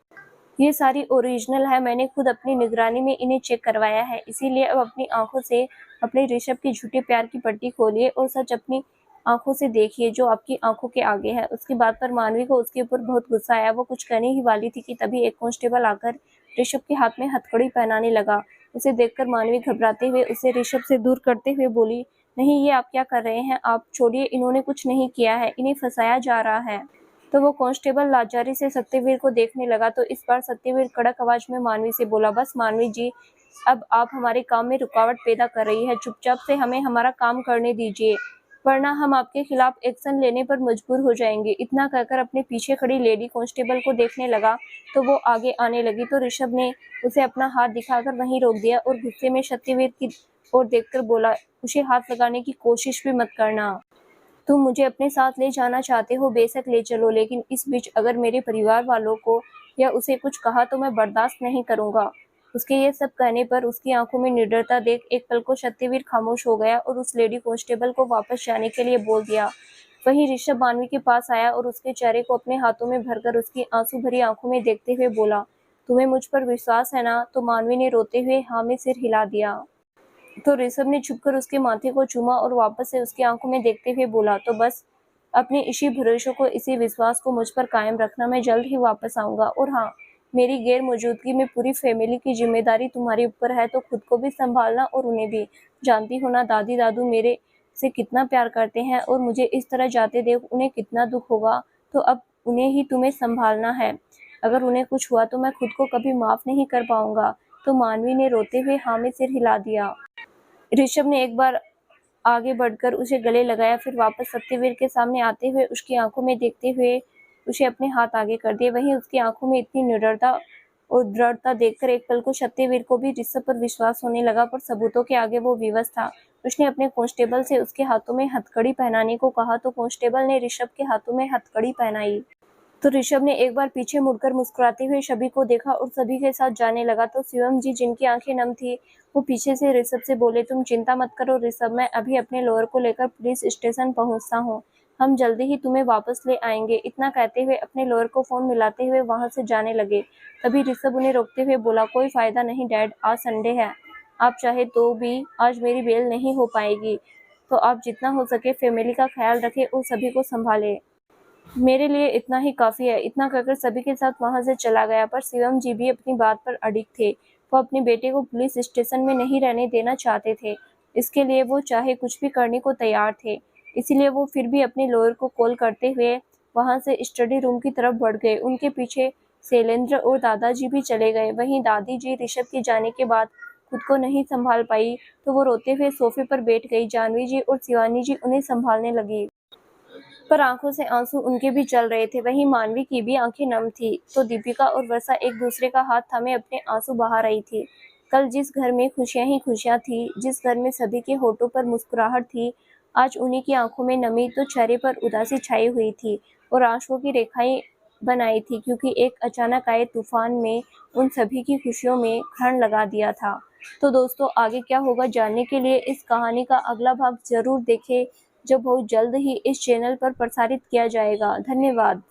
ये सारी ओरिजिनल है, मैंने खुद अपनी निगरानी में इन्हें चेक करवाया है। इसीलिए अब अपनी आंखों से अपने ऋषभ की झूठे प्यार की पट्टी खोलिए और सच अपनी आंखों से देखिए जो आपकी आंखों के आगे है। उसकी बात पर मानवी को उसके ऊपर बहुत गुस्सा आया। वो कुछ कहने ही वाली थी कि तभी एक कांस्टेबल आकर ऋषभ के हाथ में हथकड़ी पहनाने लगा। उसे देखकर मानवी घबराते हुए उसे ऋषभ से दूर करते हुए बोली, नहीं ये आप क्या कर रहे हैं, आप छोड़िए, इन्होंने कुछ नहीं किया है, इन्हें फंसाया जा रहा है। तो वो कांस्टेबल लाचारी से सत्यवीर को देखने लगा। तो इस बार सत्यवीर कड़क आवाज में मानवी से बोला, बस मानवी जी, अब आप हमारे काम में रुकावट पैदा कर रही है, चुपचाप से हमें हमारा काम करने दीजिए, वरना हम आपके खिलाफ एक्शन लेने पर मजबूर हो जाएंगे। इतना कहकर अपने पीछे खड़ी लेडी कांस्टेबल को देखने लगा तो वो आगे आने लगी। तो ऋषभ ने उसे अपना हाथ दिखाकर वहीं रोक दिया और गुस्से में सत्यवीर की ओर देखकर बोला, उसे हाथ लगाने की कोशिश भी मत करना। तुम मुझे अपने साथ ले जाना चाहते हो, बेशक ले चलो, लेकिन इस बीच अगर मेरे परिवार वालों को या उसे कुछ कहा तो मैं बर्दाश्त नहीं करूंगा। उसके ये सब कहने पर उसकी आंखों में निडरता देख एक पल को सत्यवीर खामोश हो गया और उस लेडी कांस्टेबल को वापस जाने के लिए बोल दिया। वहीं ऋषभ मानवी के पास आया और उसके चेहरे को अपने हाथों में भरकर उसकी आंसू भरी आंखों में देखते हुए बोला, तुम्हें मुझ पर विश्वास है ना? तो मानवी ने रोते हुए हाँ में सिर हिला दिया। तो ऋषभ ने झुककर उसके माथे को चूमा और वापस से उसकी आंखों में देखते हुए बोला, तो बस अपने इसी भरोसे को, इसी विश्वास को मुझ पर कायम रखना, मैं जल्द ही वापस आऊंगा। और हाँ, मेरी गैर मौजूदगी में पूरी फैमिली की जिम्मेदारी तुम्हारे ऊपर है, तो खुद को भी संभालना और उन्हें भी। जानती हो ना दादी दादू मेरे से कितना प्यार करते हैं और मुझे इस तरह जाते देख उन्हें कितना दुख होगा। तो अब उन्हें ही तुम्हें संभालना है। अगर उन्हें कुछ हुआ तो मैं खुद को कभी माफ नहीं कर पाऊंगा। तो मानवी ने रोते हुए हाँ में सिर हिला दिया। ऋषभ ने एक बार आगे बढ़कर उसे गले लगाया, फिर वापस सत्यवीर के सामने आते हुए उसकी आंखों में देखते हुए उसे अपने हाथ आगे कर दिए। वहीं उसकी आंखों में इतनी निडरता और दृढ़ता देखकर एक पल को सत्यवीर को भी ऋषभ पर विश्वास होने लगा, पर सबूतों के आगे वो विवश था। उसने अपने कांस्टेबल से उसके हाथों में हथकड़ी पहनाने को कहा तो कांस्टेबल ने ऋषभ के हाथों में हथकड़ी पहनाई। तो ऋषभ ने एक बार पीछे मुड़कर मुस्कुराते हुए सभी को देखा और सभी के साथ जाने लगा। तो शिवम जी, जिनकी आंखें नम थी, वो पीछे से ऋषभ से बोले, तुम चिंता मत करो ऋषभ, मैं अभी अपने लोअर को लेकर पुलिस स्टेशन पहुंचता हूं, हम जल्दी ही तुम्हें वापस ले आएंगे। इतना कहते हुए अपने लोअर को फोन मिलाते हुए वहां से जाने लगे। तभी ऋषभ उन्हें रोकते हुए बोला, कोई फायदा नहीं डैड, आज संडे है, आप चाहे तो भी आज मेरी बेल नहीं हो पाएगी, तो आप जितना हो सके फैमिली का ख्याल रखें और सभी को संभाले, मेरे लिए इतना ही काफी है। इतना कहकर सभी के साथ वहां से चला गया। पर शिवम जी भी अपनी बात पर अडिग थे। वो अपने बेटे को पुलिस स्टेशन में नहीं रहने देना चाहते थे। इसके लिए वो चाहे कुछ भी करने को तैयार थे। इसीलिए वो फिर भी अपने लॉयर को कॉल करते हुए वहां से स्टडी रूम की तरफ बढ़ गए। उनके पीछे शैलेंद्र और दादाजी भी चले गए। वहीं दादी जी ऋषभ के जाने के बाद खुद को नहीं संभाल पाई तो वो रोते हुए सोफे पर बैठ गई। जानवी जी और शिवानी जी उन्हें संभालने लगी, पर आंखों से आंसू उनके भी चल रहे थे। वहीं मानवी की भी आंखें नम थी। तो दीपिका और वर्षा एक दूसरे का हाथ थामे अपने आंसू बहा रही थी। कल जिस घर में खुशियां ही खुशियां थी, जिस घर में सभी के होठों पर मुस्कुराहट थी, आज उन्हीं की आंखों में नमी तो चेहरे पर उदासी छाई हुई थी और आंसुओं की रेखाएं बनाई थी, क्योंकि एक अचानक आए तूफान में उन सभी की खुशियों में ग्रहण लगा दिया था। तो दोस्तों, आगे क्या होगा जानने के लिए इस कहानी का अगला भाग जरूर देखें, जो बहुत जल्द ही इस चैनल पर प्रसारित किया जाएगा। धन्यवाद।